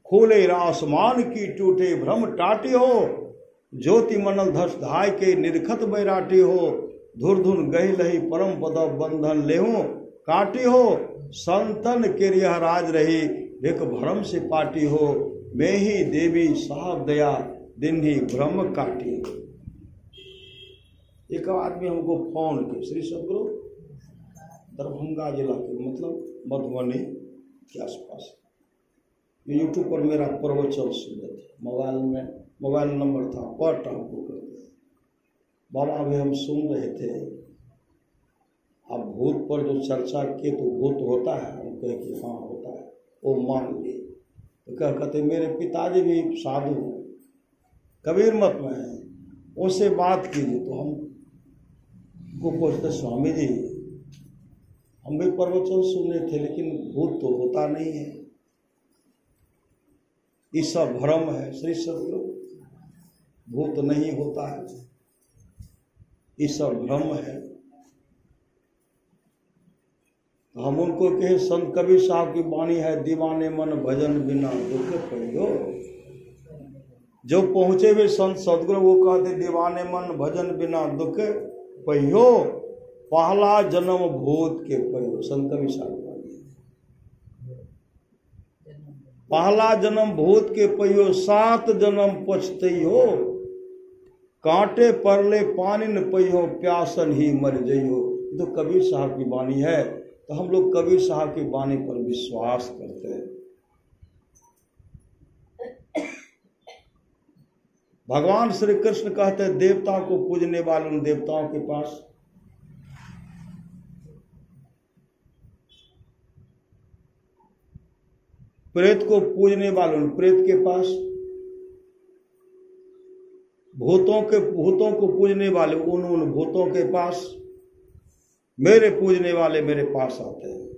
खोले आसमान की टूटे भ्रम टाटी हो, ज्योति मंडल धस धाय के निरखत बैराटी हो, धुरधुन गही लही परम पद बंधन लेहू काटी हो, संतन के रिह राज रही भिक भ्रम से पाटी हो, मैं ही देवी साहब दया दिन ही भ्रम काटी। एक आदमी हमको फोन किया, श्री सदगुरु दरभंगा जिला के मतलब मधुबनी के आसपास, यूट्यूब पर मेरा प्रवचन सुनते थे, मोबाइल नंबर था, पट हमको करते, बाबा अभी हम सुन रहे थे, अब भूत पर जो चर्चा किए तो भूत होता है, हम कहे कि हाँ होता है, वो मान लिए। तो क्या कहते मेरे पिताजी भी साधु हैं, कबीर मत में हैं, उससे बात कीजिए। तो हम को पूछते स्वामी जी हम भी प्रवचन सुन रहे थे लेकिन भूत तो होता नहीं है, ये सब भ्रम है श्री सदगुरु, भूत नहीं होता है, ये सब भ्रम है। हम उनको कहे संत कबीर साहब की वाणी है, दीवाने मन भजन बिना दुख पइयो। जो पहुंचे हुए संत सदगुरु वो कहते दीवाने मन भजन बिना दुख पइयो, पहला जन्म भूत के पइयो। संत कबीर साहब पहला जन्म भूत के पइयो, 7 जन्म पछतइयो, कांटे परले पानी न पइयो, प्यासन ही मर जइयो। तो कबीर साहब की वाणी है, तो हम लोग कबीर साहब की वाणी पर विश्वास करते हैं। भगवान श्री कृष्ण कहते हैं देवता को पूजने वाले उन देवताओं के पास, प्रेत को पूजने वाले उन प्रेत के पास, भूतों को पूजने वाले उन भूतों के पास, मेरे पूजने वाले मेरे पास आते हैं।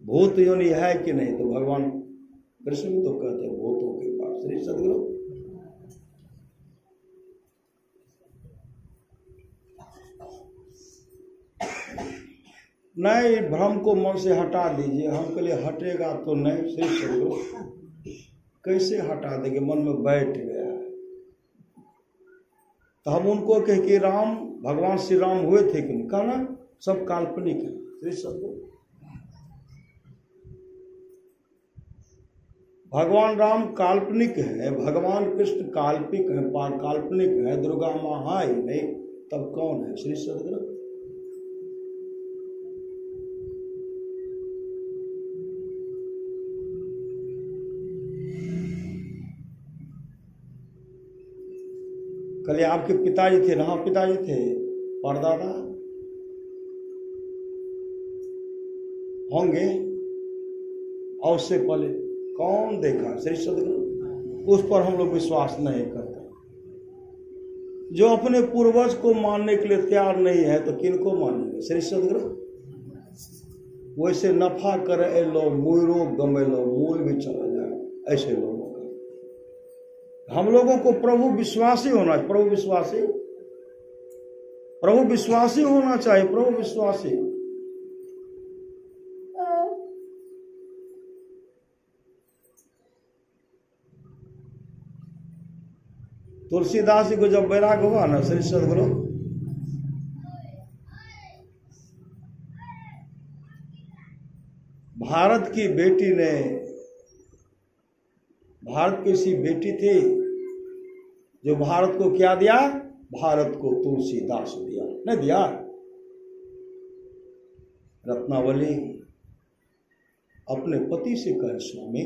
भूत योनि है कि नहीं? तो भगवान कृष्ण तो कहते हैं भूतों के पास। श्री सदगुरु नहीं, भ्रम को मन से हटा दीजिए। हम के लिए हटेगा तो नहीं, श्री सदगुरु कैसे हटा देंगे? मन में बैठ गया है। तो हम उनको कहे कि राम भगवान श्री राम हुए थे कि नहीं? कहा ना सब काल्पनिक है। श्री सदगुरु भगवान राम काल्पनिक है, भगवान कृष्ण काल्पनिक है, काल्पनिक है, दुर्गा माँ है ही नहीं, तब कौन है? श्री सदगुरु कल आपके पिताजी थे ना? पिताजी थे, परदादा होंगे, और उससे पहले कौन देखा? श्री सदगुरु उस पर हम लोग विश्वास नहीं करते। जो अपने पूर्वज को मानने के लिए तैयार नहीं है तो किनको मानेंगे? श्री सदगुरु वैसे नफा करे लो मूरो गमे लो, मूल भी चला जाए, ऐसे लोगों का हम लोगों को प्रभु विश्वासी होना, प्रभु विश्वासी होना चाहिए। प्रभु विश्वासी तुलसीदास जी को जब वैराग हुआ ना, श्री सदगुरु भारत की बेटी ने, भारत की सी बेटी थी जो भारत को क्या दिया? भारत को तुलसीदास दिया, नहीं दिया? रत्नावली अपने पति से कहे स्वामी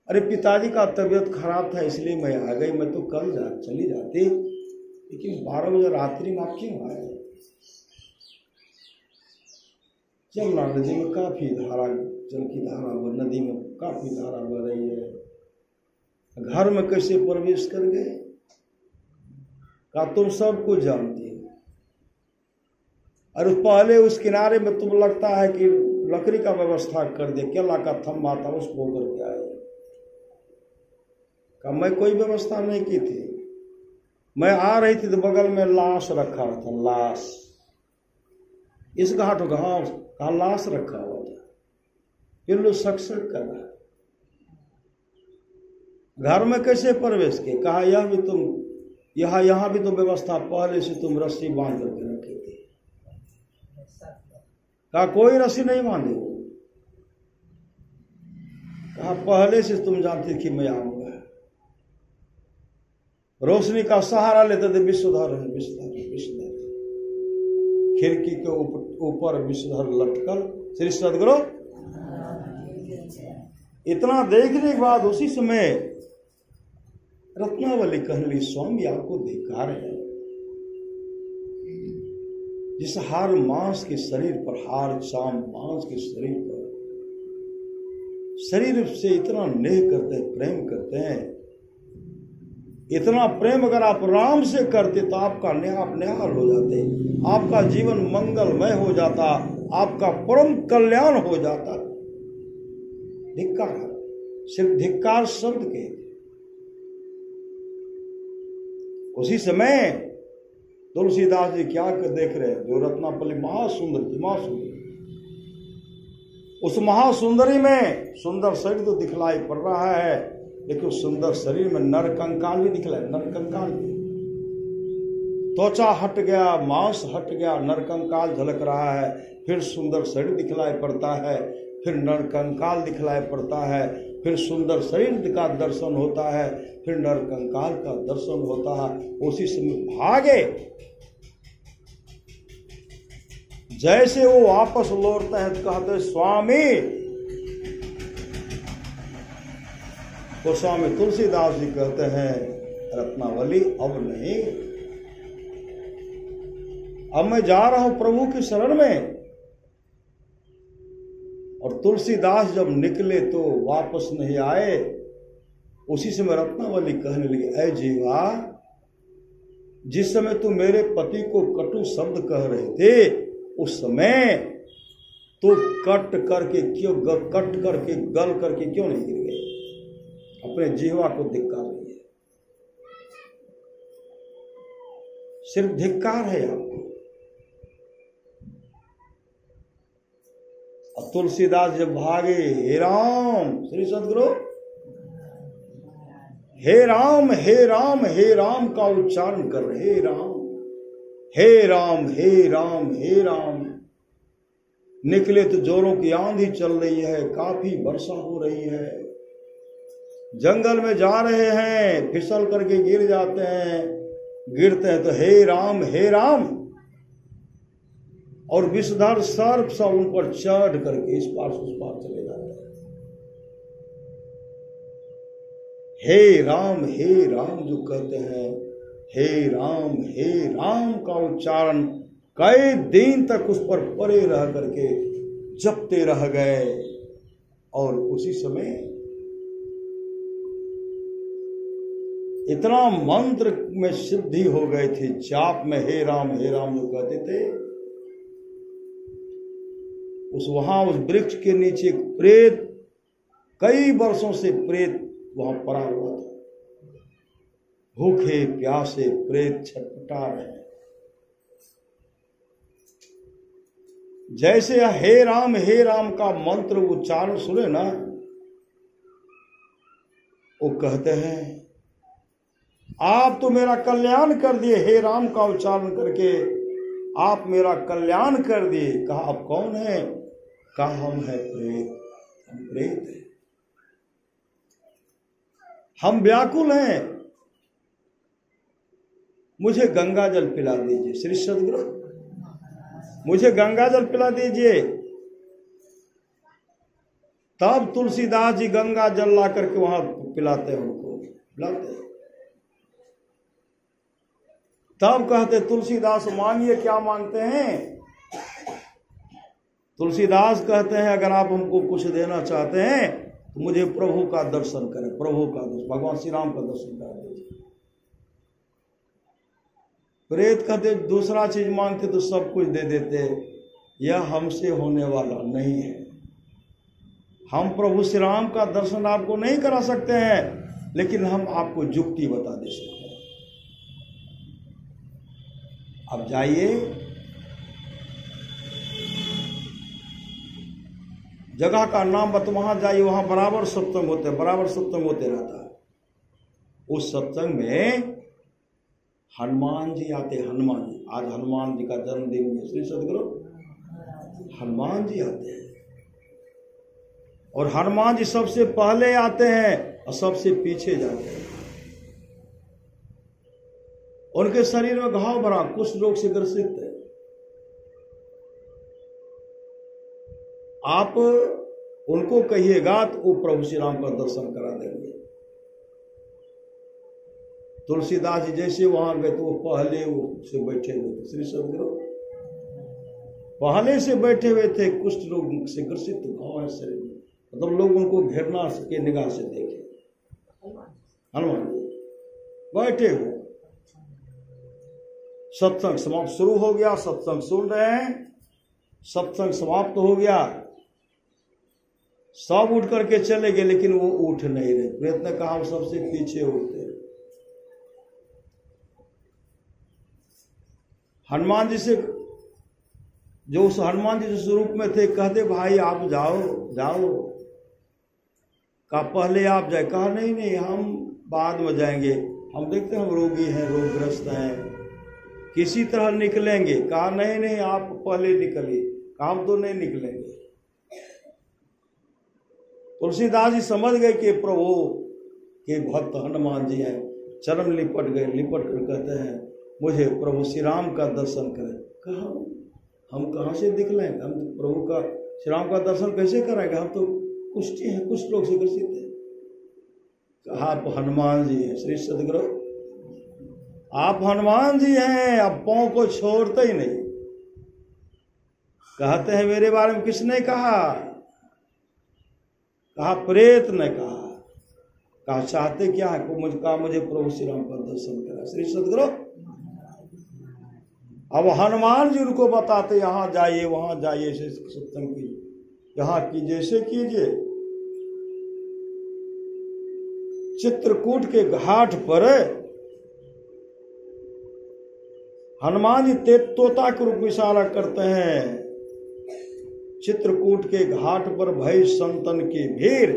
अरे पिताजी का तबीयत खराब था इसलिए मैं आ गई, मैं तो कल चली जाती, लेकिन 12 बजे रात्रि में आप क्यों आए? यमुना नदी में काफी धारा, जल की धारा, नदी में काफी धारा बह रही है, घर में कैसे प्रवेश कर गए? कहा तुम सब कुछ जानती हो, और पहले उस किनारे में तुम लगता है कि लकड़ी का व्यवस्था कर दे, केला का थम्बा था उसको होकर के आए। कहा मैं कोई व्यवस्था नहीं की थी, मैं आ रही थी तो बगल में लाश रखा था, लाश इस घाट घास कहा लाश रखा हुआ था, फिर लोग सक्सेस कर रहा है। घर में कैसे प्रवेश किए? कहा यह भी तुम यहाँ भी तो व्यवस्था पहले से तुम रस्सी बांध करके रखी थी। कहा कोई रस्सी नहीं बांधी। कहा पहले से तुम जानती थी मैं आऊंगा। रोशनी का सहारा लेते थे, विषधर है, विषधर खिड़की के ऊपर विषधर लटकल। श्री सदगुरु इतना देखने के बाद उसी समय रत्नावली कहने लगी, स्वामी आपको धिक्कार है, जिस हार मांस के शरीर पर, हार चाम मांस के शरीर पर शरीर से इतना नेह करते हैं, प्रेम करते हैं। इतना प्रेम अगर आप राम से करते तो आपका निहाल हो जाते, आपका जीवन मंगलमय हो जाता, आपका परम कल्याण हो जाता। धिक्कार, सिर्फ धिक्कार शब्द के। उसी समय तुलसीदास जी क्या देख रहे हैं, जो रत्नावली महासुंदर थी, महासुंदर, उस महासुंदरी में सुंदर शरीर तो दिखलाई पड़ रहा है, लेकिन उस सुंदर शरीर में नरकंकाल भी दिखलाए, नरकंकाल भी। त्वचा हट गया, मांस हट गया, नरकंकाल झलक रहा है, फिर सुंदर शरीर दिखलाई पड़ता है, फिर नरकंकाल दिखलाई पड़ता है, फिर सुंदर शरीर का दर्शन होता है, फिर नरकंकाल का दर्शन होता है। उसी समय भागे, जैसे वो वापस लौटते हैं तो कहते, स्वामी, तो स्वामी तुलसीदास जी कहते हैं, रत्नावली अब नहीं, अब मैं जा रहा हूं प्रभु की शरण में। और तुलसीदास जब निकले तो वापस नहीं आए। उसी समय रत्नावली कहने लगी, ऐ जीवा, जिस समय तुम मेरे पति को कटु शब्द कह रहे थे, उस समय तो कट करके गल करके क्यों नहीं गिर गए? अपने जीवा को धिक्कार नहीं है, सिर्फ धिक्कार है आपको। और तुलसीदास जब भागे, हे राम, श्री सदगुरु, हे राम हे राम हे राम का उच्चारण कर रहे, हे राम हे राम हे राम हे राम। निकले तो जोरों की आंधी चल रही है, काफी वर्षा हो रही है, जंगल में जा रहे हैं, फिसल करके गिर जाते हैं, गिरते हैं तो हे राम, और विषधर सर्प सा उन पर चढ़ करके इस पार से उस पार चले जाते हैं। हे राम जो कहते हैं, हे राम का उच्चारण कई दिन तक उस पर परे रह करके जपते रह गए। और उसी समय इतना मंत्र में सिद्धि हो गई थी, जाप में हे राम जो कहते थे। वहां उस वृक्ष के नीचे एक प्रेत, कई वर्षों से प्रेत वहां पड़ा हुआ था, भूखे प्यासे प्रेत छटपटा रहे हैं। जैसे हे राम का मंत्र उच्चारण सुने ना, वो कहते हैं, आप तो मेरा कल्याण कर दिए, हे राम का उच्चारण करके आप मेरा कल्याण कर दिए। कहा अब कौन है? कहा हम है प्रेत, हम प्रेत हैं, हम व्याकुल हैं, मुझे गंगा जल पिला दीजिए। श्री सदगुरु, मुझे गंगा जल पिला दीजिए। तब तुलसीदास जी गंगा जल ला करके वहां पिलाते हैं, उनको पिलाते हैं। तब कहते तुलसीदास मांगिए, क्या मांगते हैं? तुलसीदास कहते हैं, अगर आप हमको कुछ देना चाहते हैं तो मुझे प्रभु का दर्शन करें, प्रभु का दर्शन, भगवान श्री राम का दर्शन करा दीजिए। प्रेत कहते दूसरा चीज मांगते तो सब कुछ दे देते, यह हमसे होने वाला नहीं है। हम प्रभु श्री राम का दर्शन आपको नहीं करा सकते हैं, लेकिन हम आपको युक्ति बता दे सकते हैं। अब जाइए, जगह का नाम बता, वहां जाइए, वहां बराबर सत्संग होते हैं, बराबर सत्संग होते रहता है। उस सत्संग में हनुमान जी आते, हनुमान जी, आज हनुमान जी का जन्मदिन है, श्री सदगुरु हनुमान जी आते हैं। और हनुमान जी सबसे पहले आते हैं और सबसे पीछे जाते हैं। उनके शरीर में घाव भरा, कुष्ठ रोग से ग्रसित है। आप उनको कहिएगा तो वो प्रभु श्री राम का दर्शन करा देंगे। तुलसीदास जी जैसे वहां गए तो वो पहले से बैठे हुए थे। श्री सदगुरु पहले से बैठे हुए थे। कुष्ठ रोग से ग्रसित घाव है शरीर में, मतलब लोग उनको घेरना के निगाह से देखे। हनुमान जी बैठे हुए, सत्संग समाप्त शुरू हो गया, सत्संग सुन रहे हैं, सत्संग समाप्त हो गया, सब उठ करके चले गए, लेकिन वो उठ नहीं रहे। प्रयत्न कहा हम सबसे पीछे उठते। हनुमान जी से जो उस हनुमान जी जिस रूप में थे, कहते भाई आप जाओ जाओ। कहा पहले आप जाए। कहा नहीं नहीं हम बाद में जाएंगे, हम देखते हैं हम रोगी हैं, रोगग्रस्त हैं, किसी तरह निकलेंगे। कहा नहीं नहीं आप पहले निकलिए। कहा हम तो नहीं निकलेंगे। तुलसीदास जी समझ गए कि प्रभु के भक्त हनुमान जी हैं, चरण लिपट गए। लिपट कर कहते हैं मुझे प्रभु श्री राम का दर्शन करें। कहा हम कहाँ से दिखलाएंगे, हम तो प्रभु का श्री राम का दर्शन कैसे कराएंगे, हम तो कुष्ठी हैं, कुष्ठ लोग से ग्रसित हैं। कहा आप हनुमान जी हैं। श्री सदगुरु आप हनुमान जी हैं, अब पांव को छोड़ते ही नहीं। कहते हैं मेरे बारे में किसने कहा? कहा प्रेत ने कहा। कहा चाहते क्या है? मुझे कहा मुझे प्रभु श्री राम का दर्शन करा। श्री सदगुरु अब हनुमान जी उनको बताते यहां जाइए वहां जाइए, सत्संग कीजिए, यहां कीजिए, जैसे कीजिए। चित्रकूट के घाट पर हनुमान जी तोता के रूप में इशारा करते हैं। चित्रकूट के घाट पर भय संतन की भीड़,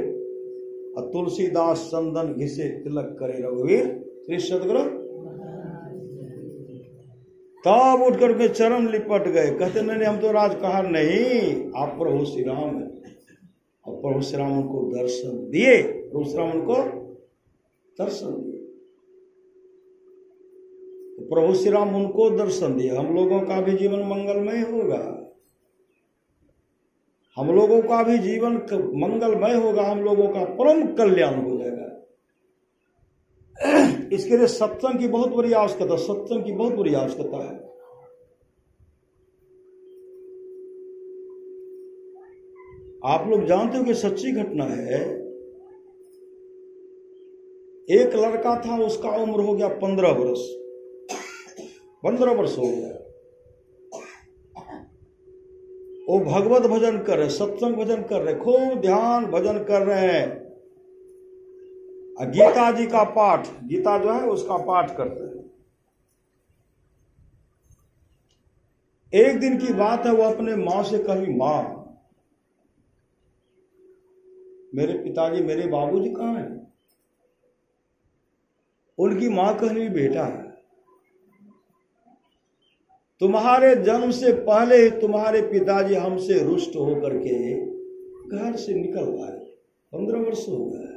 और तुलसीदास चंदन घिसे तिलक करे रघुवीर। श्री सदगुरु तब उठ करके चरण लिपट गए। कहते नहीं हम तो राज कहा नहीं, आप प्रभु श्री राम है। और प्रभु श्री राम उनको दर्शन दिए। प्रभु श्री राम उनको दर्शन दिए। प्रभु श्री राम उनको दर्शन दिए। हम लोगों का भी जीवन मंगलमय होगा, हम लोगों का भी जीवन मंगलमय होगा, हम लोगों का परम कल्याण हो जाएगा। इसके लिए सत्संग की बहुत बड़ी आवश्यकता, सत्संग की बहुत बड़ी आवश्यकता है। आप लोग जानते हो कि सच्ची घटना है। एक लड़का था, उसका उम्र हो गया 15 वर्ष। 15 वर्ष हो गया। वो भगवत भजन कर रहे, सत्संग भजन कर रहे, खूब ध्यान भजन कर रहे हैं। गीता जी का पाठ, गीता जो है उसका पाठ करते हैं। एक दिन की बात है, वो अपने मां से कही मां मेरे पिताजी मेरे बाबूजी कहाँ हैं? उनकी मां कही बेटा तुम्हारे जन्म से पहले ही तुम्हारे पिताजी हमसे रुष्ट होकर के घर से निकल आए। 15 वर्ष हो गया।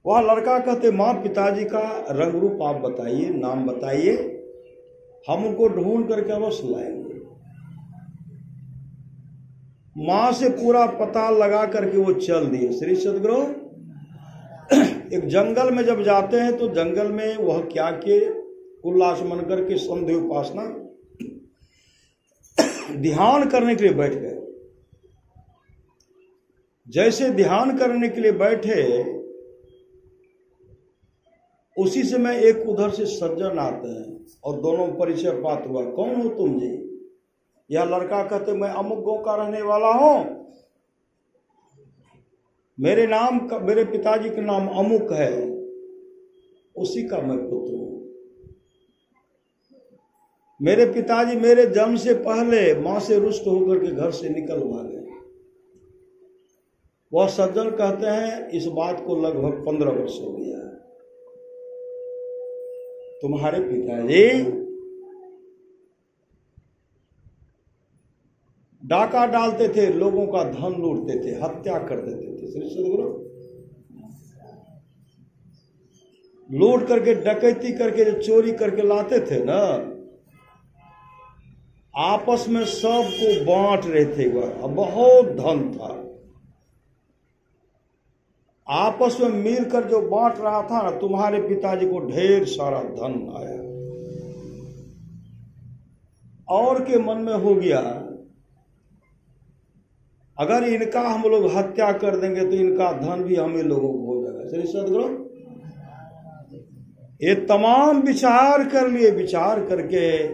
वह लड़का कहते मां पिताजी का रंग रूप आप बताइए, नाम बताइए, हम उनको ढूंढ करके अवश्य लाएंगे। मां से पूरा पता लगा करके वो चल दिए। श्री सदगुरु एक जंगल में जब जाते हैं तो जंगल में वह क्या के उल्लास मन करके संध्या उपासना ध्यान करने के लिए बैठ गए। जैसे ध्यान करने के लिए बैठे, उसी समय एक उधर से सज्जन आते हैं और दोनों परिचय बात हुआ। कौन हो तुम जी? यह लड़का कहते मैं अमुक गांव का रहने वाला हूं, मेरे पिताजी का नाम अमुक है, उसी का मैं पुत्र हूं। मेरे पिताजी मेरे जन्म से पहले मां से रुष्ट होकर के घर से निकल गए। वह सज्जन कहते हैं इस बात को लगभग 15 वर्ष हो गया। तुम्हारे पिताजी डाका डालते थे, लोगों का धन लूटते थे, हत्या कर देते थे। श्री सदगुरु लूट करके डकैती करके जो चोरी करके लाते थे ना, आपस में सबको बांट रहे थे। वह बहुत धन था। आपस में मिलकर जो बांट रहा था ना, तुम्हारे पिताजी को ढेर सारा धन आया और के मन में हो गया अगर इनका हम लोग हत्या कर देंगे तो इनका धन भी हमें लोगों को हो जाएगा। श्री सदगुरु ये तमाम विचार कर लिए, विचार करके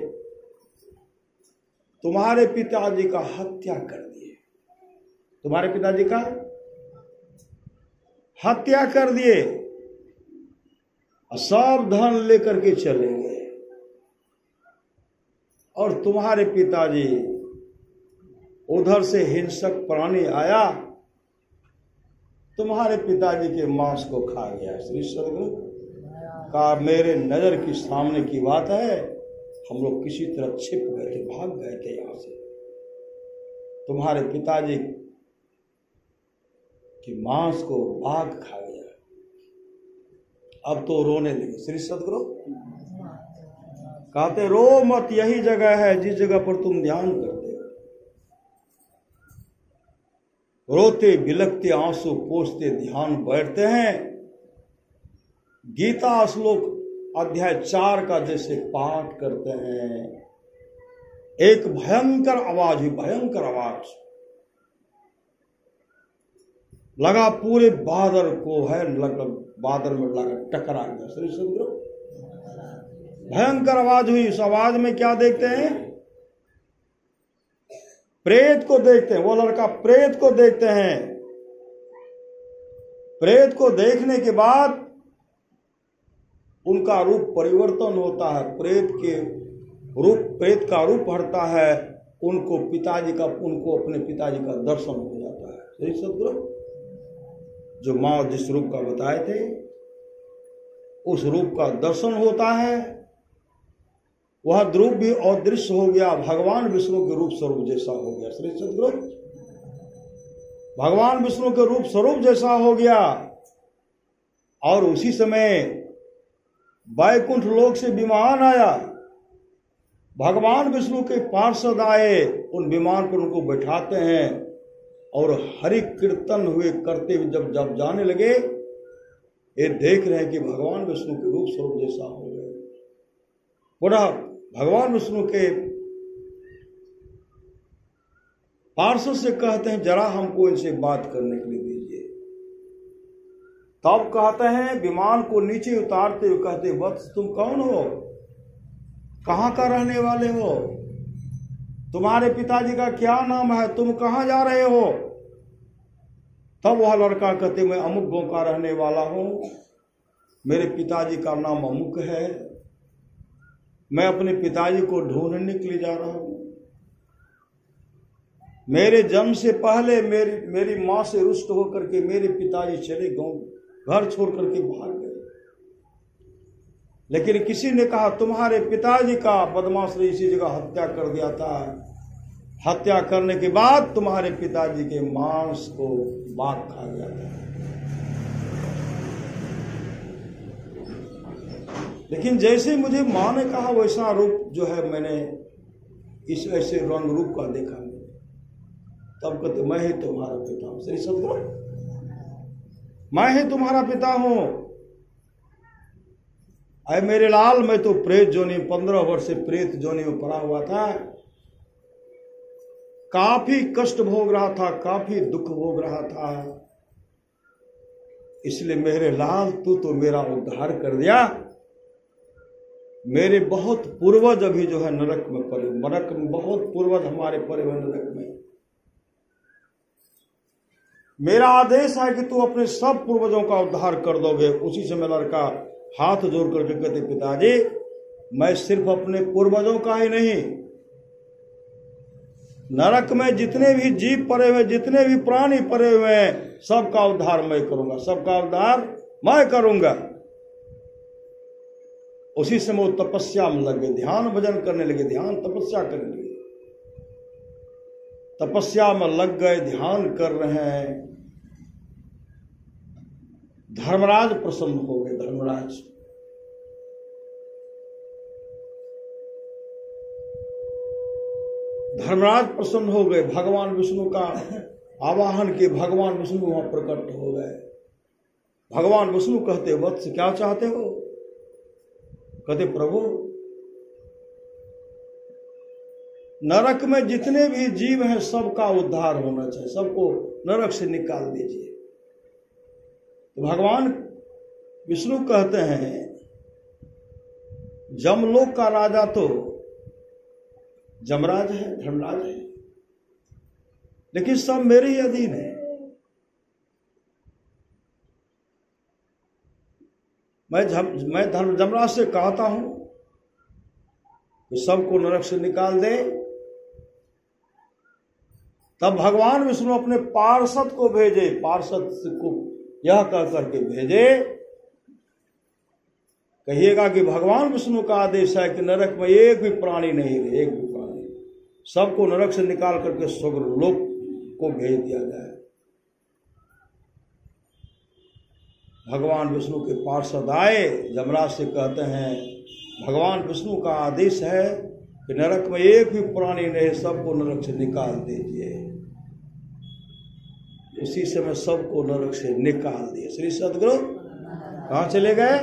तुम्हारे पिताजी का हत्या कर दिए, तुम्हारे पिताजी का हत्या कर दिए, सब धन लेकर के चले गए। और तुम्हारे पिताजी उधर से हिंसक प्राणी आया, तुम्हारे पिताजी के मांस को खा गया। श्री सदगुरु का मेरे नजर की सामने की बात है, हम लोग किसी तरह छिप गए थे, भाग गए थे यहां से। तुम्हारे पिताजी कि मांस को बाघ खा गया। अब तो रोने लगे। श्री सदगुरु कहते रो मत, यही जगह है जिस जगह पर तुम ध्यान करते हो। रोते बिलखते आंसू पोंछते ध्यान बैठते हैं। गीता श्लोक अध्याय 4 का जैसे पाठ करते हैं, एक भयंकर आवाज हुई, भयंकर आवाज लगा पूरे बादल को है, बादल में लगा टकरा गया। श्री सदगुरु भयंकर आवाज हुई। उस आवाज में क्या देखते हैं? प्रेत को देखते हैं। वो लड़का प्रेत को देखते हैं। प्रेत को देखने के बाद उनका रूप परिवर्तन होता है। प्रेत का रूप हटता है। उनको अपने पिताजी का दर्शन हो जाता है। सही सदगुरु जो माँ जिस रूप का बताए थे उस रूप का दर्शन होता है। वह रूप भी अदृश्य हो गया, भगवान विष्णु के रूप स्वरूप जैसा हो गया। श्री सदगुरु भगवान विष्णु के रूप स्वरूप जैसा हो गया। और उसी समय वैकुंठ लोक से विमान आया। भगवान विष्णु के पार्षद आए, उन विमान पर उनको बैठाते हैं और हरि कीर्तन हुए करते हुए जब जाने लगे, ये देख रहे हैं कि भगवान विष्णु के रूप स्वरूप जैसा हो गए। पुनः भगवान विष्णु के पार्षद से कहते हैं जरा हमको इनसे बात करने के लिए दीजिए। तब कहते हैं, विमान को नीचे उतारते हुए कहते, वत्स तुम कौन हो, कहां का रहने वाले हो, तुम्हारे पिताजी का क्या नाम है, तुम कहां जा रहे हो? तब वह लड़का कहते, मैं अमुक गांव का रहने वाला हूं, मेरे पिताजी का नाम अमुक है, मैं अपने पिताजी को ढूंढने के लिए जा रहा हूं। मेरे जन्म से पहले मेरी मां से रुष्ट होकर के मेरे पिताजी चले घर छोड़ करके भाग गए। लेकिन किसी ने कहा तुम्हारे पिताजी का बदमाश ने इसी जगह हत्या कर दिया था। हत्या करने के बाद तुम्हारे पिताजी के मांस को बाघ खा गया था। लेकिन जैसे मुझे मां ने कहा वैसा रूप जो है मैंने इस ऐसे रंग रूप का देखा नहीं। तब कहते मैं ही तुम्हारा पिता हूं। सही सदगुरु मैं ही तुम्हारा पिता हूं। अरे मेरे लाल, मैं तो प्रेत जोनी 15 वर्ष से प्रेत जोनी में पड़ा हुआ था। काफी कष्ट भोग रहा था, काफी दुख भोग रहा था। इसलिए मेरे लाल तू तो मेरा उद्धार कर दिया। मेरे बहुत पूर्वज अभी जो है नरक में पड़े, नरक में बहुत पूर्वज हमारे पड़े हुए नरक में। मेरा आदेश है कि तू अपने सब पूर्वजों का उद्धार कर दोगे। उसी समय लड़का हाथ जोड़ करके कहते, पिताजी मैं सिर्फ अपने पूर्वजों का ही नहीं, नरक में जितने भी जीव पड़े हुए, जितने भी प्राणी पड़े हुए हैं, सबका उद्धार मैं करूंगा, सबका उद्धार मैं करूंगा। उसी समय वो तपस्या में लग गए, ध्यान भजन करने लगे, ध्यान तपस्या करने लगे। तपस्या में लग गए, ध्यान कर रहे हैं। धर्मराज प्रसन्न हो गए। धर्मराज प्रसन्न हो गए। भगवान विष्णु का आवाहन किए, भगवान विष्णु वहां प्रकट हो गए। भगवान विष्णु कहते वत्स क्या चाहते हो? कहते प्रभु नरक में जितने भी जीव हैं सबका उद्धार होना चाहिए, सबको नरक से निकाल दीजिए। तो भगवान विष्णु कहते हैं जमलोक का राजा तो जमराज है, धर्मराज है, लेकिन सब मेरे ही अधीन है। मैं जमराज से कहता हूं कि सबको नरक से निकाल दे, तब भगवान विष्णु अपने पार्षद को भेजे, पार्षद को यह कह करके भेजे, कहिएगा कि भगवान विष्णु का आदेश है कि नरक में एक भी प्राणी नहीं रहे, एक भी प्राणी, सबको नरक से निकाल करके स्वर्ग लोक को भेज दिया जाए। भगवान विष्णु के पार्षद आए, जमराज से कहते हैं भगवान विष्णु का आदेश है कि नरक में एक भी प्राणी नहीं, सबको नरक से निकाल दीजिए। उसी समय सबको नरक से निकाल दिए। श्री सद्गुरु कहाँ चले गए?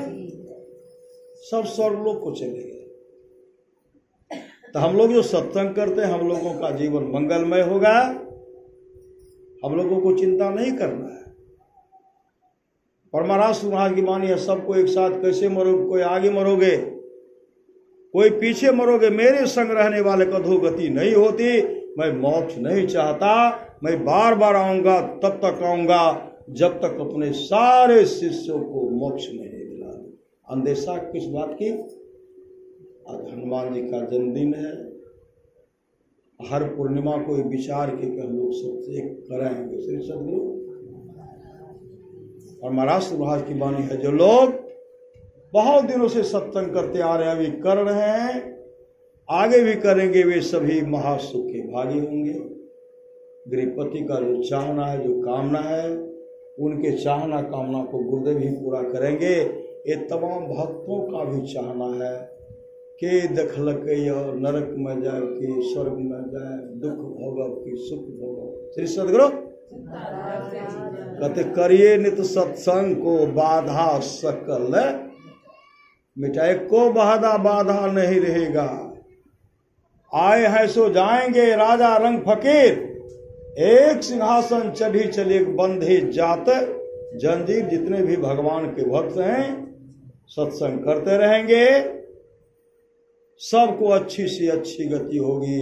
सब स्वर्गलोक को चले गए। तो हम लोग जो सत्संग करते हैं, हम लोगों का जीवन मंगलमय होगा, हम लोगों को चिंता नहीं करना है। परमाराज महाराज की वाणी है, सबको एक साथ कैसे मरोगे, कोई आगे मरोगे कोई पीछे मरोगे, मेरे संग रहने वाले को अधोगति नहीं होती। मैं मोक्ष नहीं चाहता, मैं बार बार आऊंगा, तब तक आऊंगा जब तक अपने सारे शिष्यों को मोक्ष नहीं दिला दूं। अंदेशा किस बात की? आज हनुमान जी का जन्मदिन है। हर पूर्णिमा को विचार के हम लोग सबसे कराएंगे। श्री सद्गुरु और महाराज महाराज की वाणी है, जो लोग बहुत दिनों से सत्संग करते आ रहे हैं, अभी कर रहे हैं, आगे भी करेंगे, वे सभी महासुख के भागी होंगे। गृहपति का जो चाहना है, जो कामना है, उनके चाहना कामना को गुरुदेव ही पूरा करेंगे। ये तमाम भक्तों का भी चाहना है कि दखलक नरक में जाए कि स्वर्ग में जाए, दुख भोगव कि सुख भोगव। श्री सद्गुरु कहते करिए नित सत्संग को बाधा सकल मिटाए, को बाधा नहीं रहेगा। आए हैं सो जाएंगे, राजा रंग फकीर, एक सिंहासन चढ़ी चले बंधे जात जंजीर। जितने भी भगवान के भक्त हैं सत्संग करते रहेंगे, सबको अच्छी से अच्छी गति होगी,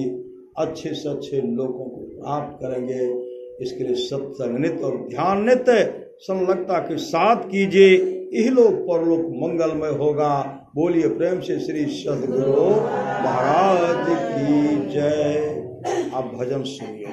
अच्छे से अच्छे लोगों को प्राप्त करेंगे। इसके लिए सत्संग नित्य और ध्यान नित्य संलग्नता के साथ कीजिए, इहलोक परलोक मंगलमय होगा। बोलिए प्रेम से श्री सद्गुरु महाराज की जय। आप भजन सुनिए।